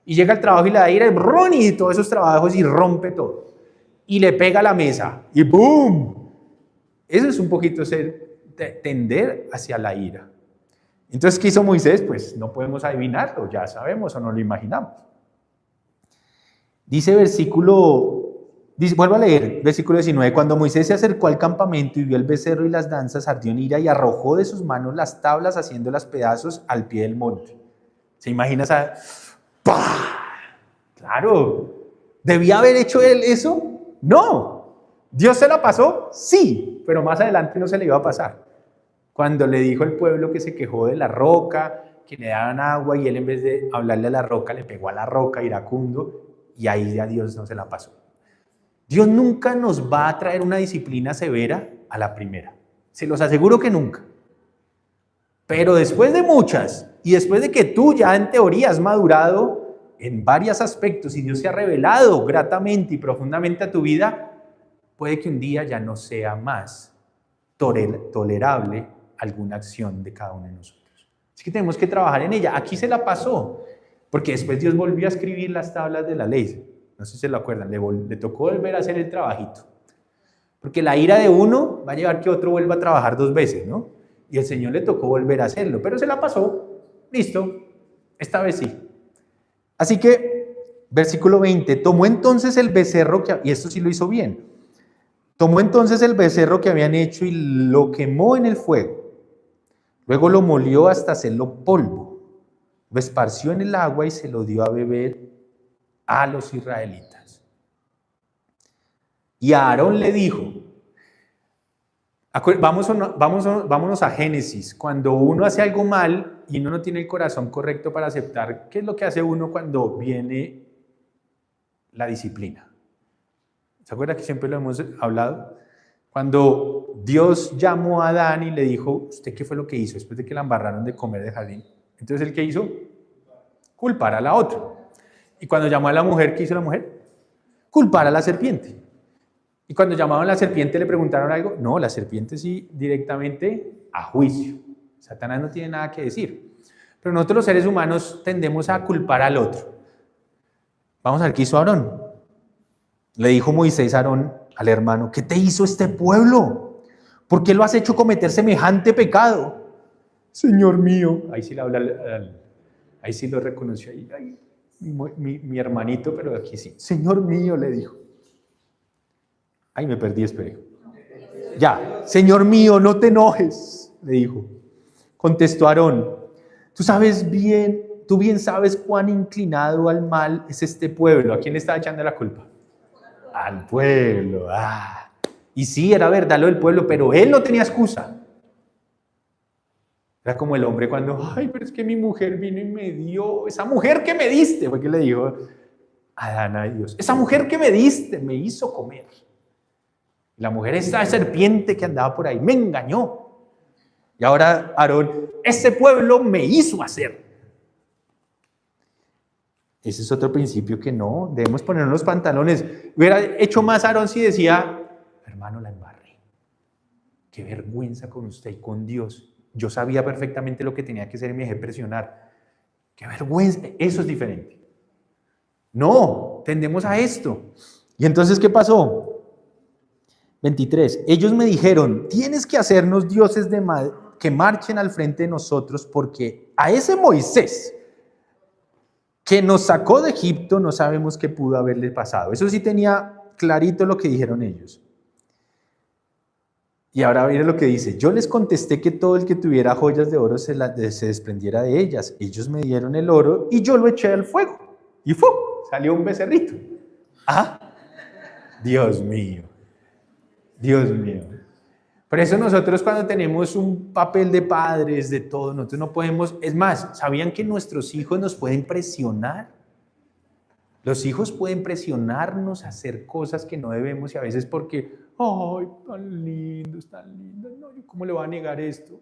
Y llega al trabajo y le da ira y ¡brum! Y todos esos trabajos y rompe todo. Y le pega a la mesa y ¡boom! Eso es un poquito tender hacia la ira. Entonces, ¿qué hizo Moisés? Pues no podemos adivinarlo, ya sabemos o no lo imaginamos. Vuelvo a leer, versículo 19. Cuando Moisés se acercó al campamento y vio el becerro y las danzas, ardió en ira y arrojó de sus manos las tablas, haciéndolas pedazos al pie del monte. ¿Se imagina esa? ¡Pah! Claro. ¿Debía haber hecho él eso? No. ¿Dios se la pasó? Sí, pero más adelante no se le iba a pasar. Cuando le dijo al pueblo que se quejó de la roca, que le daban agua, y él en vez de hablarle a la roca, le pegó a la roca iracundo, y ahí ya Dios no se la pasó. Dios nunca nos va a traer una disciplina severa a la primera. Se los aseguro que nunca. Pero después de muchas, y después de que tú ya en teoría has madurado en varios aspectos, y Dios se ha revelado gratamente y profundamente a tu vida, puede que un día ya no sea más tolerable alguna acción de cada uno de nosotros. Así que tenemos que trabajar en ella. Aquí se la pasó, porque después Dios volvió a escribir las tablas de la ley. No sé si se lo acuerdan, le tocó volver a hacer el trabajito. Porque la ira de uno va a llevar que otro vuelva a trabajar 2 veces, ¿no? Y el Señor le tocó volver a hacerlo, pero se la pasó. Listo, esta vez sí. Así que, versículo 20, tomó entonces el becerro, y esto sí lo hizo bien, tomó entonces el becerro que habían hecho y lo quemó en el fuego. Luego lo molió hasta hacerlo polvo, lo esparció en el agua y se lo dio a beber a los israelitas. Y a Aarón le dijo, vámonos a Génesis, cuando uno hace algo mal y uno no tiene el corazón correcto para aceptar, ¿qué es lo que hace uno cuando viene la disciplina? ¿Se acuerda que siempre lo hemos hablado? Cuando Dios llamó a Adán y le dijo, ¿usted qué fue lo que hizo después de que la embarraron de comer del jardín? Entonces, ¿el qué hizo? Culpar a la otra. Y cuando llamó a la mujer, ¿qué hizo la mujer? Culpar a la serpiente. Y cuando llamaron a la serpiente, ¿le preguntaron algo? No, la serpiente sí, directamente a juicio. Satanás no tiene nada que decir. Pero nosotros los seres humanos tendemos a culpar al otro. Vamos a ver qué hizo Aarón. Le dijo Moisés a Aarón, al hermano, ¿qué te hizo este pueblo? ¿Por qué lo has hecho cometer semejante pecado? Señor mío. Ahí sí le habla, ahí sí lo reconoció. Ahí, mi hermanito, pero aquí sí. Señor mío, le dijo. Ay, me perdí, espere. Ya, Señor mío, no te enojes, le dijo. Contestó Aarón, tú sabes bien tú bien sabes cuán inclinado al mal es este pueblo. ¿A quién le está echando la culpa? Al pueblo. Y sí, era verdad lo del pueblo, pero él no tenía excusa. Era como el hombre cuando, ay, pero es que mi mujer vino y me dio, esa mujer que me diste, fue que le dijo Adán a Dios, esa mujer que me diste me hizo comer. La mujer, esa serpiente que andaba por ahí, me engañó. Y ahora Aarón, ese pueblo me hizo hacer. Ese es otro principio que no, debemos ponernos los pantalones. Hubiera hecho más Aarón si decía, hermano, la embarré. Qué vergüenza con usted y con Dios. Yo sabía perfectamente lo que tenía que hacer y me dejé presionar. Qué vergüenza, eso es diferente. No, tendemos a esto. ¿Y entonces qué pasó? 23. Ellos me dijeron, tienes que hacernos dioses que marchen al frente de nosotros, porque a ese Moisés que nos sacó de Egipto no sabemos qué pudo haberle pasado. Eso sí tenía clarito lo que dijeron ellos. Y ahora mire lo que dice, yo les contesté que todo el que tuviera joyas de oro se desprendiera de ellas. Ellos me dieron el oro y yo lo eché al fuego. Y ¡fu! Salió un becerrito. Dios mío. Dios mío. Por eso nosotros cuando tenemos un papel de padres, de todo, nosotros no podemos, es más, ¿sabían que nuestros hijos nos pueden presionar? Los hijos pueden presionarnos a hacer cosas que no debemos y a veces porque, ay, tan lindo, no, ¿cómo le va a negar esto?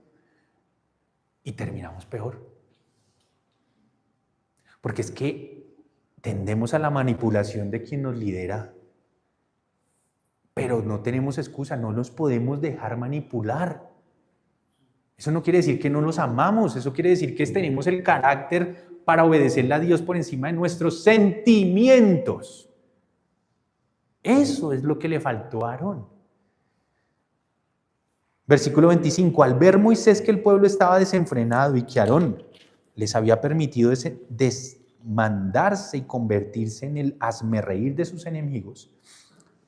Y terminamos peor. Porque es que tendemos a la manipulación de quien nos lidera. Pero no tenemos excusa, no los podemos dejar manipular. Eso no quiere decir que no los amamos, eso quiere decir que tenemos el carácter para obedecerle a Dios por encima de nuestros sentimientos. Eso es lo que le faltó a Aarón. Versículo 25, al ver Moisés que el pueblo estaba desenfrenado y que Aarón les había permitido desmandarse y convertirse en el hazmerreír de sus enemigos,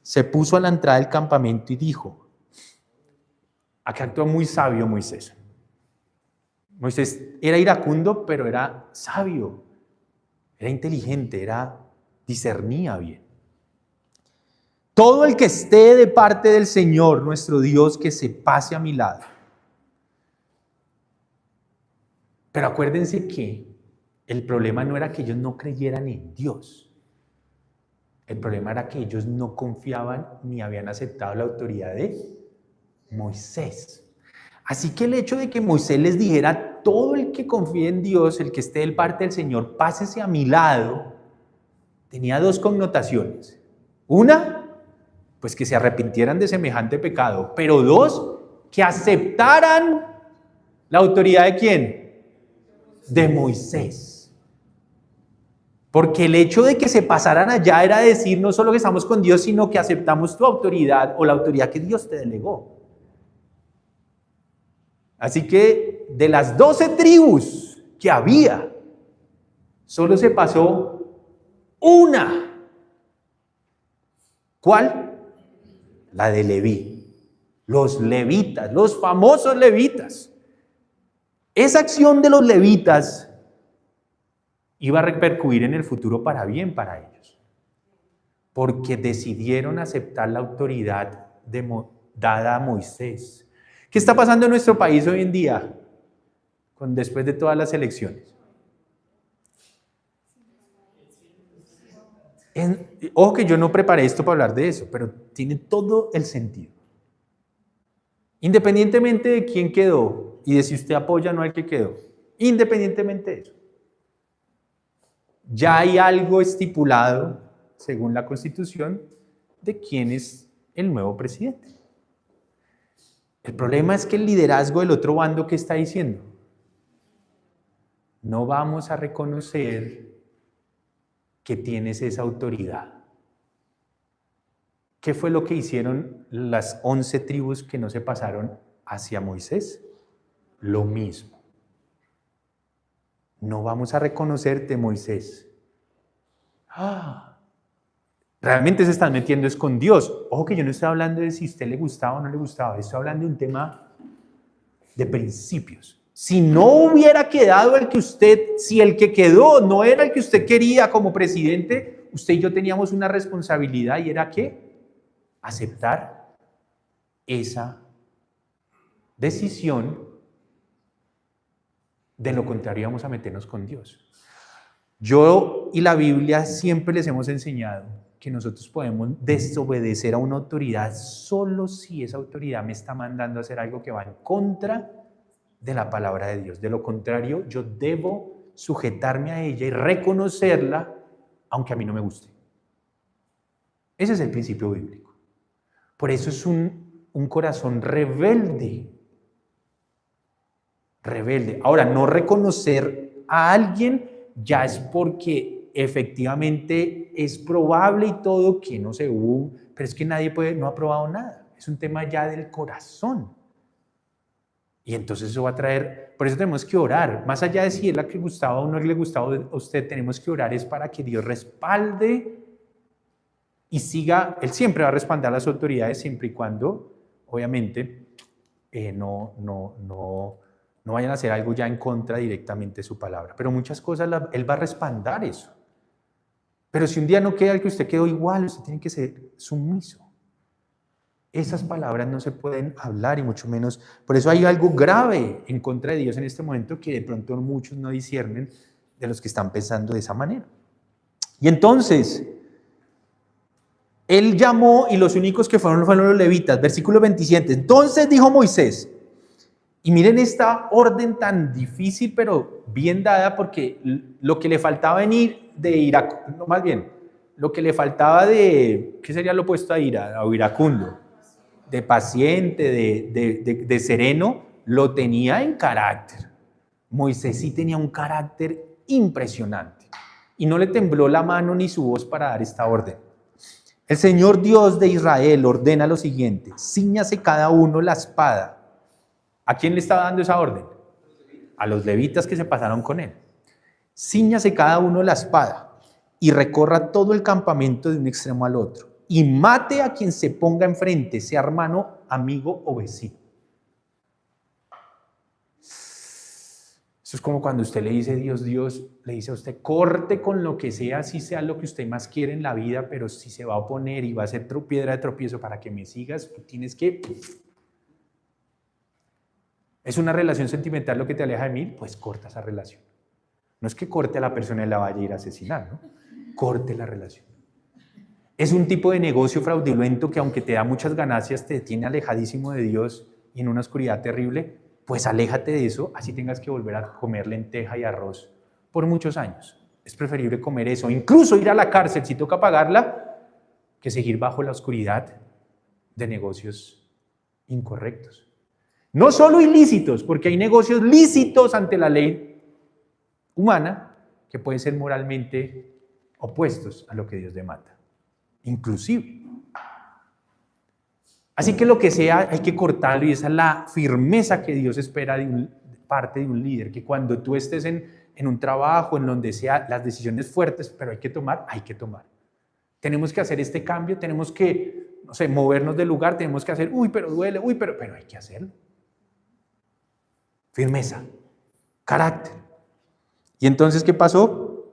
se puso a la entrada del campamento y dijo, aquí actuó muy sabio Moisés. Moisés era iracundo, pero era sabio, era inteligente, discernía bien. Todo el que esté de parte del Señor, nuestro Dios, que se pase a mi lado. Pero acuérdense que el problema no era que ellos no creyeran en Dios. El problema era que ellos no confiaban ni habían aceptado la autoridad de Moisés. Así que el hecho de que Moisés les dijera, todo el que confíe en Dios, el que esté de parte del Señor, pásese a mi lado, tenía dos connotaciones. Una, pues que se arrepintieran de semejante pecado, pero dos, que aceptaran la autoridad ¿de quién? De Moisés. Porque el hecho de que se pasaran allá era decir no solo que estamos con Dios, sino que aceptamos tu autoridad o la autoridad que Dios te delegó. Así que de las 12 tribus que había, solo se pasó una. ¿Cuál? La de Leví. Los levitas, los famosos levitas. Esa acción de los levitas iba a repercutir en el futuro para bien para ellos, porque decidieron aceptar la autoridad dada a Moisés. ¿Qué está pasando en nuestro país hoy en día, después de todas las elecciones? Ojo que yo no preparé esto para hablar de eso, pero tiene todo el sentido. Independientemente de quién quedó y de si usted apoya o no al que quedó, independientemente de eso, ya hay algo estipulado, según la Constitución, de quién es el nuevo presidente. El problema es que el liderazgo del otro bando, ¿qué está diciendo? No vamos a reconocer que tienes esa autoridad. ¿Qué fue lo que hicieron las 11 tribus que no se pasaron hacia Moisés? Lo mismo. No vamos a reconocerte, Moisés. Realmente se están metiendo es con Dios. Ojo que yo no estoy hablando de si a usted le gustaba o no le gustaba. Estoy hablando de un tema de principios. Si no hubiera quedado si el que quedó no era el que usted quería como presidente, usted y yo teníamos una responsabilidad y era ¿qué? Aceptar esa decisión. De lo contrario íbamos a meternos con Dios. Yo y la Biblia siempre les hemos enseñado que nosotros podemos desobedecer a una autoridad solo si esa autoridad me está mandando a hacer algo que va en contra de la palabra de Dios. De lo contrario, yo debo sujetarme a ella y reconocerla, aunque a mí no me guste. Ese es el principio bíblico. Por eso es un corazón rebelde. Rebelde. Ahora, no reconocer a alguien ya es porque efectivamente es probable y todo que no se hubo, pero es que nadie no ha probado nada. Es un tema ya del corazón. Y entonces eso va a traer, por eso tenemos que orar. Más allá de si es la que gustaba o no le gustaba a usted, tenemos que orar es para que Dios respalde y siga. Él siempre va a respaldar a las autoridades siempre y cuando, obviamente, no vayan a hacer algo ya en contra directamente de su palabra. Pero muchas cosas Él va a respaldar eso. Pero si un día no queda el que usted quedó igual, usted tiene que ser sumiso. Esas palabras no se pueden hablar y mucho menos. Por eso hay algo grave en contra de Dios en este momento que de pronto muchos no disciernen de los que están pensando de esa manera. Y entonces, Él llamó y los únicos que fueron los levitas. Versículo 27. Entonces dijo Moisés, y miren esta orden tan difícil pero bien dada, porque lo que le faltaba venir de iracundo, no, más bien, lo que le faltaba de, ¿qué sería lo opuesto a ira? A iracundo, de paciente, de sereno, lo tenía en carácter. Moisés sí tenía un carácter impresionante y no le tembló la mano ni su voz para dar esta orden. El Señor Dios de Israel ordena lo siguiente: cíñase cada uno la espada. ¿A quién le estaba dando esa orden? A los levitas que se pasaron con él. Cíñase cada uno la espada y recorra todo el campamento de un extremo al otro y mate a quien se ponga enfrente, sea hermano, amigo o vecino. Eso es como cuando usted le dice a Dios le dice a usted, corte con lo que sea, si sea lo que usted más quiere en la vida, pero si se va a oponer y va a ser piedra de tropiezo para que me sigas, tú tienes que... ¿Es una relación sentimental lo que te aleja de mí? Pues corta esa relación. No es que corte a la persona y la vaya a ir a asesinar, ¿no? Corte la relación. Es un tipo de negocio fraudulento que aunque te da muchas ganancias, te tiene alejadísimo de Dios y en una oscuridad terrible. Pues aléjate de eso, así tengas que volver a comer lenteja y arroz por muchos años. Es preferible comer eso, incluso ir a la cárcel si toca pagarla, que seguir bajo la oscuridad de negocios incorrectos. No solo ilícitos, porque hay negocios lícitos ante la ley humana que pueden ser moralmente opuestos a lo que Dios demanda, inclusive. Así que lo que sea hay que cortarlo, y esa es la firmeza que Dios espera de parte de un líder, que cuando tú estés en un trabajo, en donde sea, las decisiones fuertes, pero hay que tomar. Tenemos que hacer este cambio, tenemos que, no sé, movernos del lugar, tenemos que hacer, pero duele, pero hay que hacerlo. Firmeza, carácter. Y entonces, ¿qué pasó?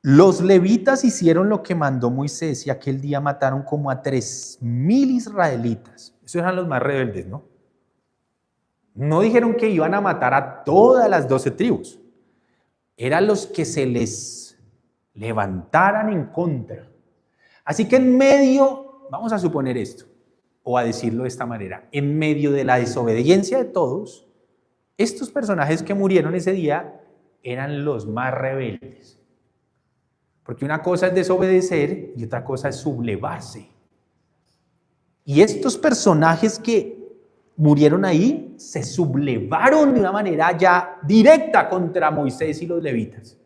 Los levitas hicieron lo que mandó Moisés y aquel día mataron como a 3,000 israelitas. Esos eran los más rebeldes, ¿no? No dijeron que iban a matar a todas las 12 tribus. Eran los que se les levantaran en contra. Así que en medio, vamos a suponer esto, o a decirlo de esta manera, en medio de la desobediencia de todos, estos personajes que murieron ese día eran los más rebeldes. Porque una cosa es desobedecer y otra cosa es sublevarse. Y estos personajes que murieron ahí se sublevaron de una manera ya directa contra Moisés y los levitas.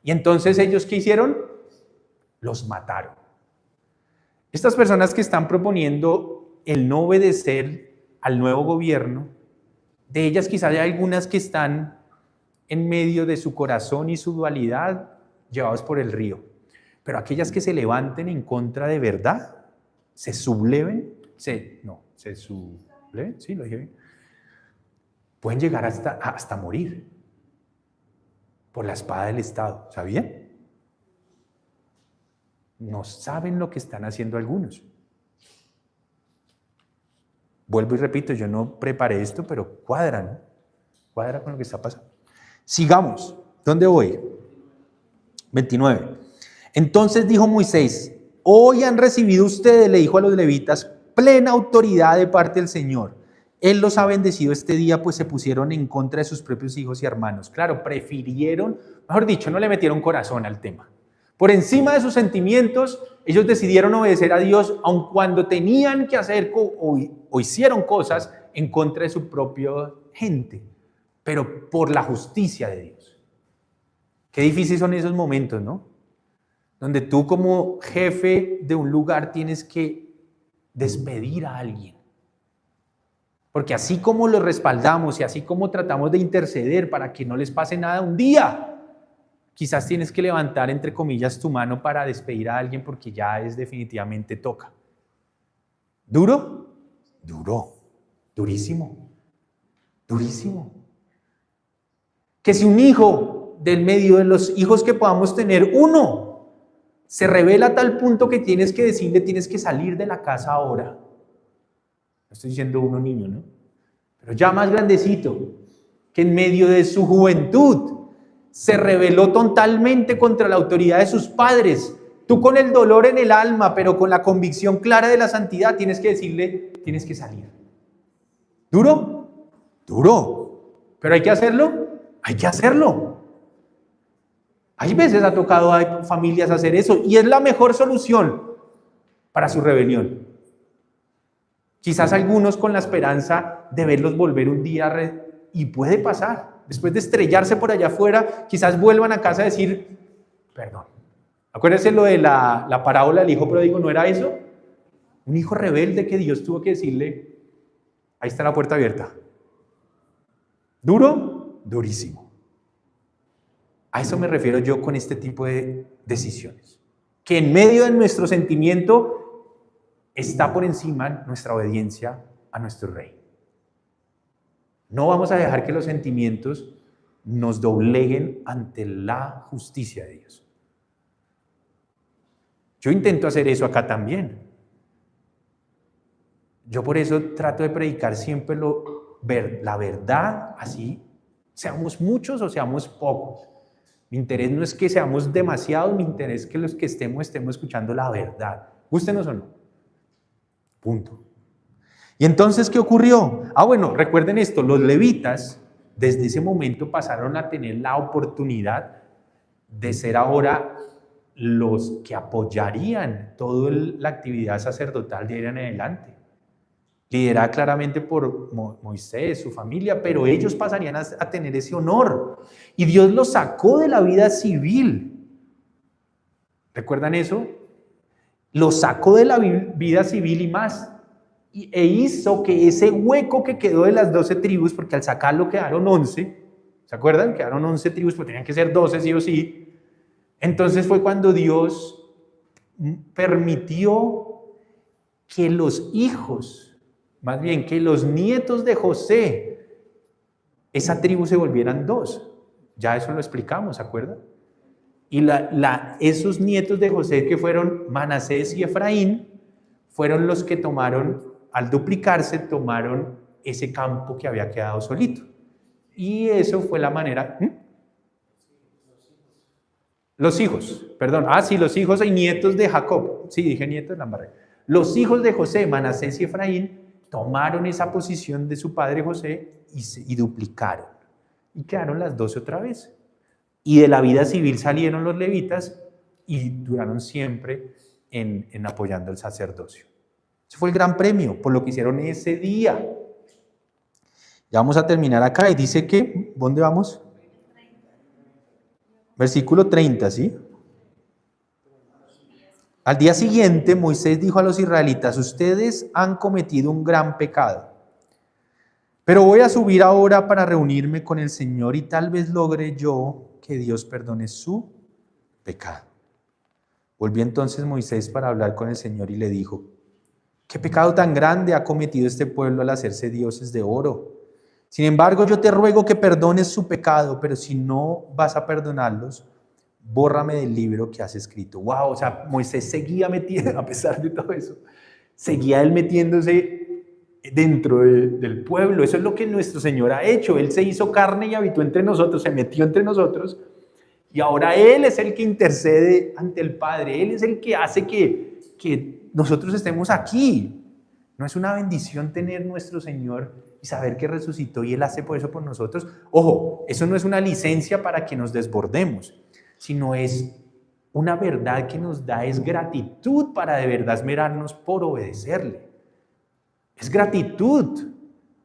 Y entonces ellos, ¿qué hicieron? Los mataron. Estas personas que están proponiendo el no obedecer al nuevo gobierno, de ellas quizás hay algunas que están en medio de su corazón y su dualidad, llevados por el río. Pero aquellas que se levanten en contra de verdad, se subleven, ¿sí lo dije bien? pueden llegar hasta morir por la espada del Estado. ¿Sabían? No saben lo que están haciendo algunos. Vuelvo y repito, yo no preparé esto, pero cuadra, ¿no? Cuadra con lo que está pasando. Sigamos. ¿Dónde voy? 29. Entonces dijo Moisés: hoy han recibido ustedes, le dijo a los levitas, plena autoridad de parte del Señor. Él los ha bendecido este día, pues se pusieron en contra de sus propios hijos y hermanos. Claro, prefirieron, mejor dicho, no le metieron corazón al tema. Por encima de sus sentimientos, ellos decidieron obedecer a Dios, aun cuando tenían que hacer o hicieron cosas en contra de su propia gente, pero por la justicia de Dios. Qué difíciles son esos momentos, ¿no? Donde tú como jefe de un lugar tienes que despedir a alguien. Porque así como los respaldamos y así como tratamos de interceder para que no les pase nada un día, quizás tienes que levantar, entre comillas, tu mano para despedir a alguien porque ya es definitivamente toca. ¿Duro? Duro. Durísimo. Durísimo. Que si un hijo del medio de los hijos que podamos tener, uno se revela a tal punto que tienes que decirle, tienes que salir de la casa ahora. No estoy diciendo uno niño, ¿no? Pero ya más grandecito, que en medio de su juventud se rebeló totalmente contra la autoridad de sus padres. Tú con el dolor en el alma, pero con la convicción clara de la santidad, tienes que decirle, tienes que salir. ¿Duro? Duro. ¿Pero hay que hacerlo? Hay que hacerlo. Hay veces ha tocado a familias hacer eso y es la mejor solución para su rebelión. Quizás algunos con la esperanza de verlos volver un día y puede pasar. Después de estrellarse por allá afuera, quizás vuelvan a casa a decir, perdón. Acuérdense lo de la parábola del hijo pródigo, ¿no era eso? Un hijo rebelde que Dios tuvo que decirle, ahí está la puerta abierta. ¿Duro? Durísimo. A eso me refiero yo con este tipo de decisiones. Que en medio de nuestro sentimiento está por encima nuestra obediencia a nuestro Rey. No vamos a dejar que los sentimientos nos dobleguen ante la justicia de Dios. Yo intento hacer eso acá también. Yo por eso trato de predicar siempre la verdad, así seamos muchos o seamos pocos. Mi interés no es que seamos demasiados, mi interés es que los que estemos escuchando la verdad. Gústenos o no. Punto. ¿Y entonces qué ocurrió? Bueno, recuerden esto, los levitas desde ese momento pasaron a tener la oportunidad de ser ahora los que apoyarían toda la actividad sacerdotal de ahí en adelante. Liderada claramente por Moisés, su familia, pero ellos pasarían a tener ese honor. Y Dios los sacó de la vida civil. ¿Recuerdan eso? Los sacó de la vida civil y más. E hizo que ese hueco que quedó de las 12 tribus, porque al sacarlo quedaron 11, ¿se acuerdan? Quedaron 11 tribus, pues tenían que ser 12 sí o sí. Entonces fue cuando Dios permitió que los hijos, más bien que los nietos de José, esa tribu se volvieran 2. Ya eso lo explicamos, ¿se acuerdan? Y esos nietos de José que fueron Manasés y Efraín, fueron los que tomaron, al duplicarse, tomaron ese campo que había quedado solito. Y eso fue la manera... Los hijos, perdón. Sí, los hijos y nietos de Jacob. Sí, dije nietos, la embarré. Los hijos de José, Manasés y Efraín, tomaron esa posición de su padre José y duplicaron. Y quedaron las 12 otra vez. Y de la vida civil salieron los levitas y duraron siempre en apoyando el sacerdocio. Ese fue el gran premio por lo que hicieron ese día. Ya vamos a terminar acá y dice que, ¿dónde vamos? Versículo 30, ¿sí? Al día siguiente, Moisés dijo a los israelitas, ustedes han cometido un gran pecado, pero voy a subir ahora para reunirme con el Señor y tal vez logre yo que Dios perdone su pecado. Volvió entonces Moisés para hablar con el Señor y le dijo, ¿qué pecado tan grande ha cometido este pueblo al hacerse dioses de oro Sin embargo, yo te ruego que perdones su pecado, pero si no vas a perdonarlos, bórrame del libro que has escrito. Wow, o sea, Moisés seguía metiendo, a pesar de todo eso, seguía él metiéndose dentro del pueblo. Eso es lo que nuestro Señor ha hecho. Él se hizo carne y habitó entre nosotros, se metió entre nosotros, y ahora Él es el que intercede ante el Padre. Él es el que hace que nosotros estemos aquí. ¿No es una bendición tener nuestro Señor y saber que resucitó y Él hace por eso por nosotros? Ojo, eso no es una licencia para que nos desbordemos, sino es una verdad que nos da, es gratitud para de verdad esmerarnos por obedecerle. Es gratitud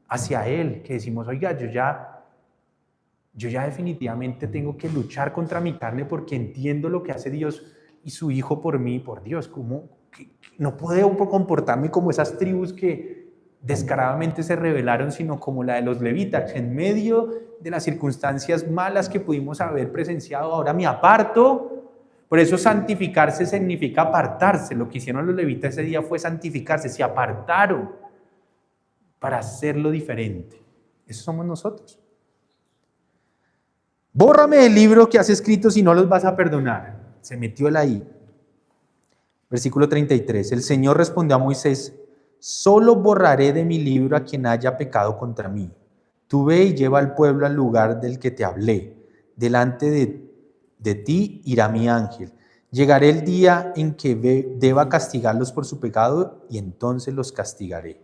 hacia Él, que decimos, oiga, yo ya definitivamente tengo que luchar contra mi carne porque entiendo lo que hace Dios y su Hijo por mí, por Dios. ¿Cómo? No puedo comportarme como esas tribus que descaradamente se rebelaron, sino como la de los levitas. En medio de las circunstancias malas que pudimos haber presenciado, ahora me aparto. Por eso santificarse significa apartarse. Lo que hicieron los levitas ese día fue santificarse, se apartaron para hacerlo diferente. Eso somos nosotros. Bórrame del libro que has escrito si no los vas a perdonar. Se metió él ahí. Versículo 33. El Señor respondió a Moisés: solo borraré de mi libro a quien haya pecado contra mí. Tú ve y lleva al pueblo al lugar del que te hablé. Delante de ti irá mi ángel. Llegaré el día en que deba castigarlos por su pecado y entonces los castigaré.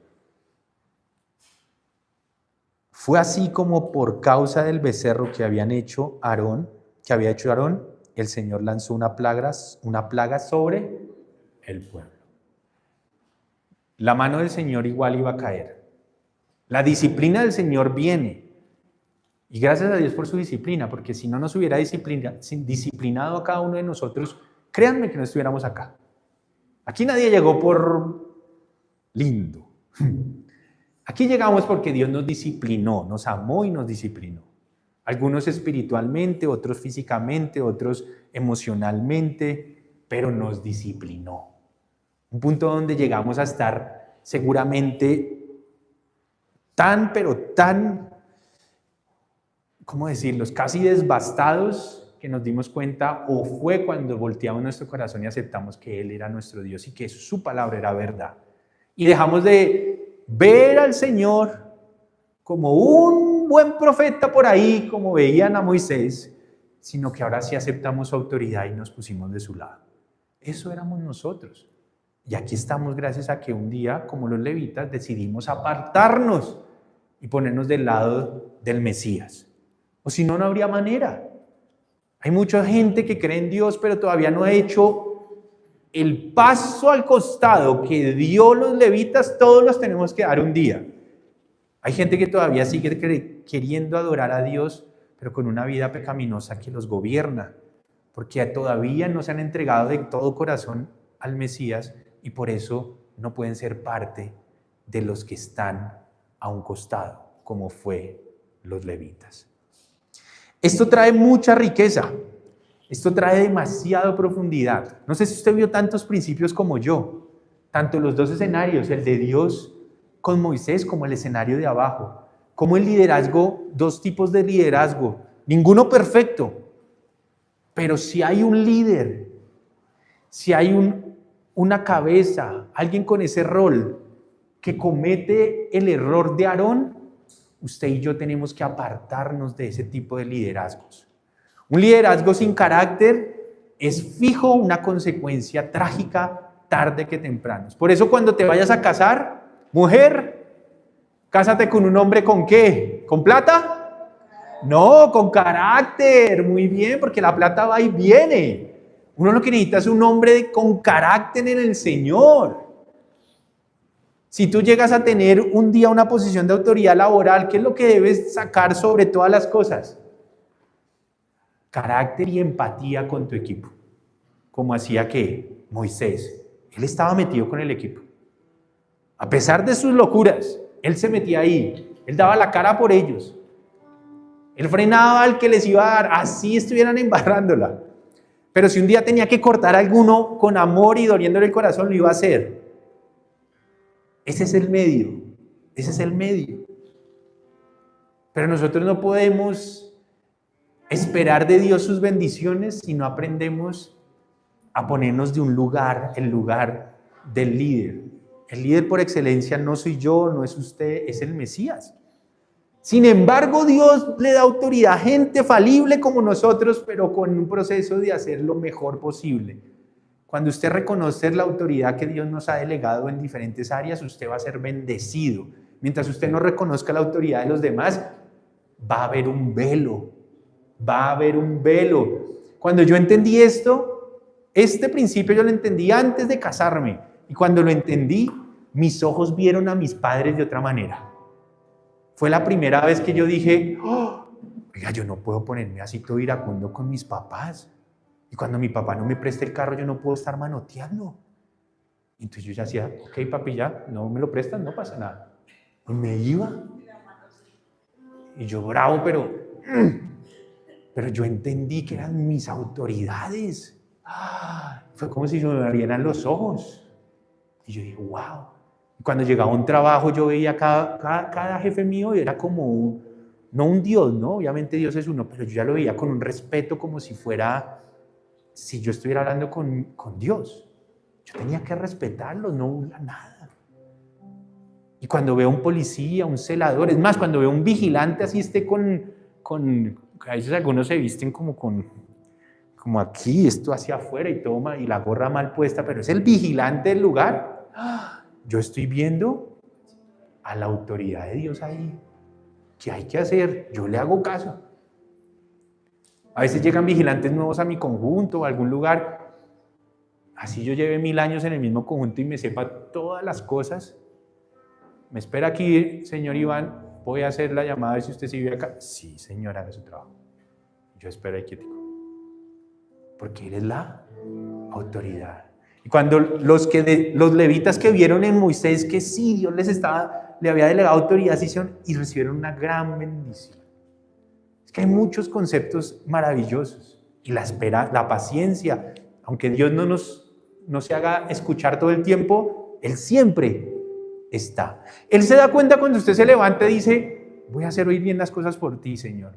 Fue así como por causa del becerro que había hecho Aarón, el Señor lanzó una plaga sobre el pueblo. La mano del Señor igual iba a caer. La disciplina del Señor viene. Y gracias a Dios por su disciplina, porque si no nos hubiera disciplinado a cada uno de nosotros, créanme que no estuviéramos acá. Aquí nadie llegó por lindo. Aquí llegamos porque Dios nos disciplinó, nos amó y nos disciplinó. Algunos espiritualmente, otros físicamente, otros emocionalmente, pero nos disciplinó. Un punto donde llegamos a estar seguramente tan, ¿cómo decirlos? Casi devastados, que nos dimos cuenta, o fue cuando volteamos nuestro corazón y aceptamos que Él era nuestro Dios y que su palabra era verdad. Y dejamos de ver al Señor como un buen profeta por ahí, como veían a Moisés, sino que ahora sí aceptamos su autoridad y nos pusimos de su lado. Eso éramos nosotros. Y aquí estamos gracias a que un día, como los levitas, decidimos apartarnos y ponernos del lado del Mesías. O si no, no habría manera. Hay mucha gente que cree en Dios, pero todavía no ha hecho el paso al costado que dio los levitas. Todos los tenemos que dar un día. Hay gente que todavía sigue queriendo adorar a Dios, pero con una vida pecaminosa que los gobierna, porque todavía no se han entregado de todo corazón al Mesías y por eso no pueden ser parte de los que están a un costado, como fue los levitas. Esto trae mucha riqueza, esto trae demasiada profundidad. No sé si usted vio tantos principios como yo, tanto los dos escenarios, el de Dios con Moisés como el escenario de abajo, como el liderazgo, dos tipos de liderazgo, ninguno perfecto, pero si hay un líder, si hay una cabeza, alguien con ese rol que comete el error de Aarón, usted y yo tenemos que apartarnos de ese tipo de liderazgos. Un liderazgo sin carácter es fijo una consecuencia trágica tarde que temprano. Por eso cuando te vayas a casar, mujer, cásate con un hombre ¿con qué? ¿Con plata? No, con carácter. Muy bien, porque la plata va y viene. Uno lo que necesita es un hombre con carácter en el Señor. Si tú llegas a tener un día una posición de autoridad laboral, ¿qué es lo que debes sacar sobre todas las cosas? Carácter y empatía con tu equipo. Como hacía que Moisés, él estaba metido con el equipo. A pesar de sus locuras, él se metía ahí, él daba la cara por ellos. Él frenaba al que les iba a dar, así estuvieran embarrándola. Pero si un día tenía que cortar a alguno con amor y doliéndole el corazón, lo iba a hacer. Ese es el medio, ese es el medio. Pero nosotros no podemos esperar de Dios sus bendiciones si no aprendemos a ponernos de un lugar, el lugar del líder. El líder por excelencia no soy yo, no es usted, es el Mesías. Sin embargo, Dios le da autoridad a gente falible como nosotros, pero con un proceso de hacer lo mejor posible. Cuando usted reconoce la autoridad que Dios nos ha delegado en diferentes áreas, usted va a ser bendecido. Mientras usted no reconozca la autoridad de los demás, va a haber un velo. Va a haber un velo. Cuando yo entendí esto, este principio yo lo entendí antes de casarme. Y cuando lo entendí, mis ojos vieron a mis padres de otra manera. Fue la primera vez que yo dije, oiga, yo no puedo ponerme así todo iracundo con mis papás. Y cuando mi papá no me presta el carro, yo no puedo estar manoteando. Entonces yo ya decía, ok, papi, ya, no me lo prestan, no pasa nada. Y me iba. Y yo bravo, pero yo entendí que eran mis autoridades. Fue como si se me abrieran los ojos. Y yo dije, wow. Cuando llegaba a un trabajo, yo veía cada jefe mío y era como, no un Dios, ¿no? Obviamente Dios es uno, pero yo ya lo veía con un respeto como si yo estuviera hablando con Dios. Yo tenía que respetarlo, no burlar nada. Y cuando veo un policía, un celador, es más, cuando veo un vigilante así esté a veces algunos se visten como aquí, esto hacia afuera y toma, y la gorra mal puesta, pero es el vigilante del lugar. Yo estoy viendo a la autoridad de Dios ahí. ¿Qué hay que hacer? Yo le hago caso. A veces llegan vigilantes nuevos a mi conjunto o a algún lugar. Así yo lleve 1000 años en el mismo conjunto y me sepa todas las cosas. ¿Me espera aquí, señor Iván? Voy a hacer la llamada a ver si usted sí vive acá. Sí, señor, haga su trabajo. Yo espero ahí quietico. Porque él es la autoridad. Y cuando los levitas que vieron en Moisés que sí, Dios le había delegado autoridad y recibieron una gran bendición. Es que hay muchos conceptos maravillosos. Y la espera, la paciencia, aunque Dios no se haga escuchar todo el tiempo, Él siempre está. Él se da cuenta cuando usted se levanta y dice, voy a hacer hoy bien las cosas por ti, Señor.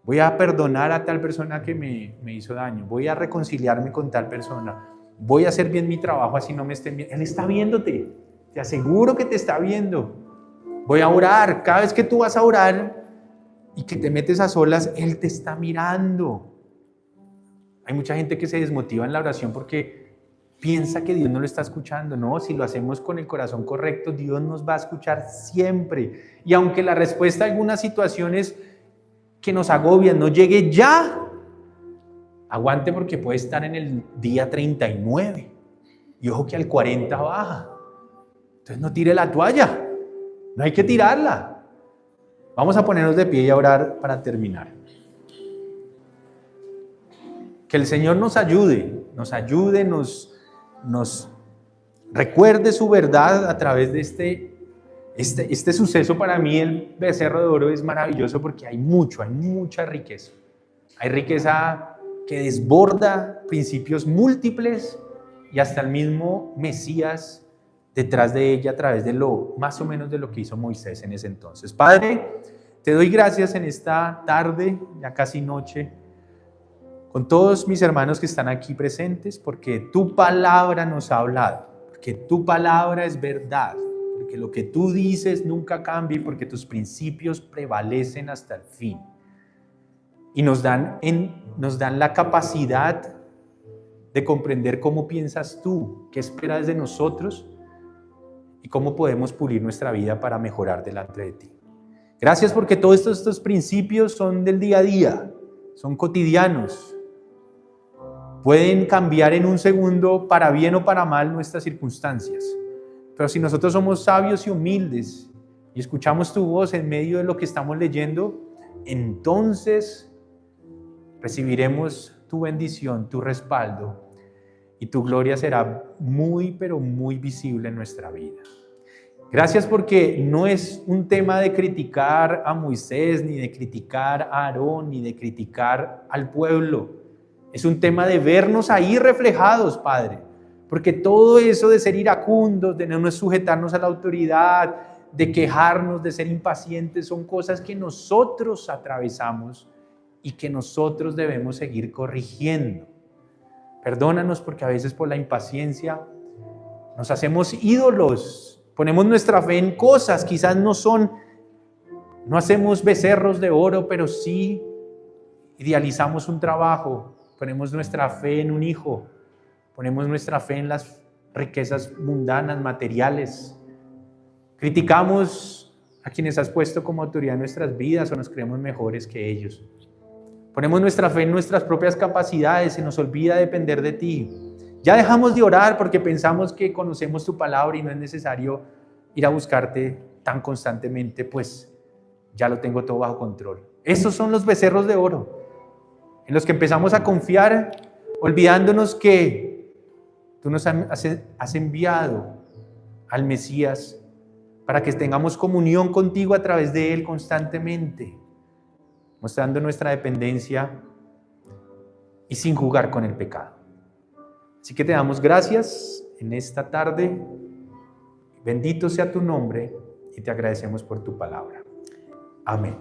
Voy a perdonar a tal persona que me hizo daño. Voy a reconciliarme con tal persona. Voy a hacer bien mi trabajo así no me estén viendo. Él está viéndote. Te aseguro que te está viendo. Voy a orar. Cada vez que tú vas a orar y que te metes a solas, Él te está mirando. Hay mucha gente que se desmotiva en la oración porque piensa que Dios no lo está escuchando. No, si lo hacemos con el corazón correcto, Dios nos va a escuchar siempre. Y aunque la respuesta a algunas situaciones que nos agobian no llegue ya, aguante porque puede estar en el día 39 y ojo que al 40 baja. Entonces no tire la toalla, no hay que tirarla. Vamos a ponernos de pie y a orar para terminar. Que el Señor nos ayude, nos recuerde su verdad a través de este suceso. Para mí el becerro de oro es maravilloso porque hay mucha riqueza. Hay riqueza que desborda principios múltiples y hasta el mismo Mesías detrás de ella a través de más o menos de lo que hizo Moisés en ese entonces. Padre, te doy gracias en esta tarde, ya casi noche, con todos mis hermanos que están aquí presentes, porque tu palabra nos ha hablado, porque tu palabra es verdad, porque lo que tú dices nunca cambia y porque tus principios prevalecen hasta el fin. Y nos dan la capacidad de comprender cómo piensas tú, qué esperas de nosotros y cómo podemos pulir nuestra vida para mejorar delante de ti. Gracias porque todos estos principios son del día a día, son cotidianos. Pueden cambiar en un segundo para bien o para mal nuestras circunstancias. Pero si nosotros somos sabios y humildes y escuchamos tu voz en medio de lo que estamos leyendo, entonces recibiremos tu bendición, tu respaldo y tu gloria será muy, pero muy visible en nuestra vida. Gracias porque no es un tema de criticar a Moisés, ni de criticar a Aarón, ni de criticar al pueblo. Es un tema de vernos ahí reflejados, Padre. Porque todo eso de ser iracundos, de no sujetarnos a la autoridad, de quejarnos, de ser impacientes, son cosas que nosotros atravesamos y que nosotros debemos seguir corrigiendo. Perdónanos porque a veces por la impaciencia nos hacemos ídolos, ponemos nuestra fe en cosas, quizás no hacemos becerros de oro, pero sí idealizamos un trabajo, ponemos nuestra fe en un hijo, ponemos nuestra fe en las riquezas mundanas, materiales. Criticamos a quienes has puesto como autoridad en nuestras vidas o nos creemos mejores que ellos. Ponemos nuestra fe en nuestras propias capacidades, se nos olvida depender de ti. Ya dejamos de orar porque pensamos que conocemos tu palabra y no es necesario ir a buscarte tan constantemente, pues ya lo tengo todo bajo control. Esos son los becerros de oro, en los que empezamos a confiar, olvidándonos que tú nos has enviado al Mesías para que tengamos comunión contigo a través de Él constantemente, mostrando nuestra dependencia y sin jugar con el pecado. Así que te damos gracias en esta tarde. Bendito sea tu nombre y te agradecemos por tu palabra. Amén.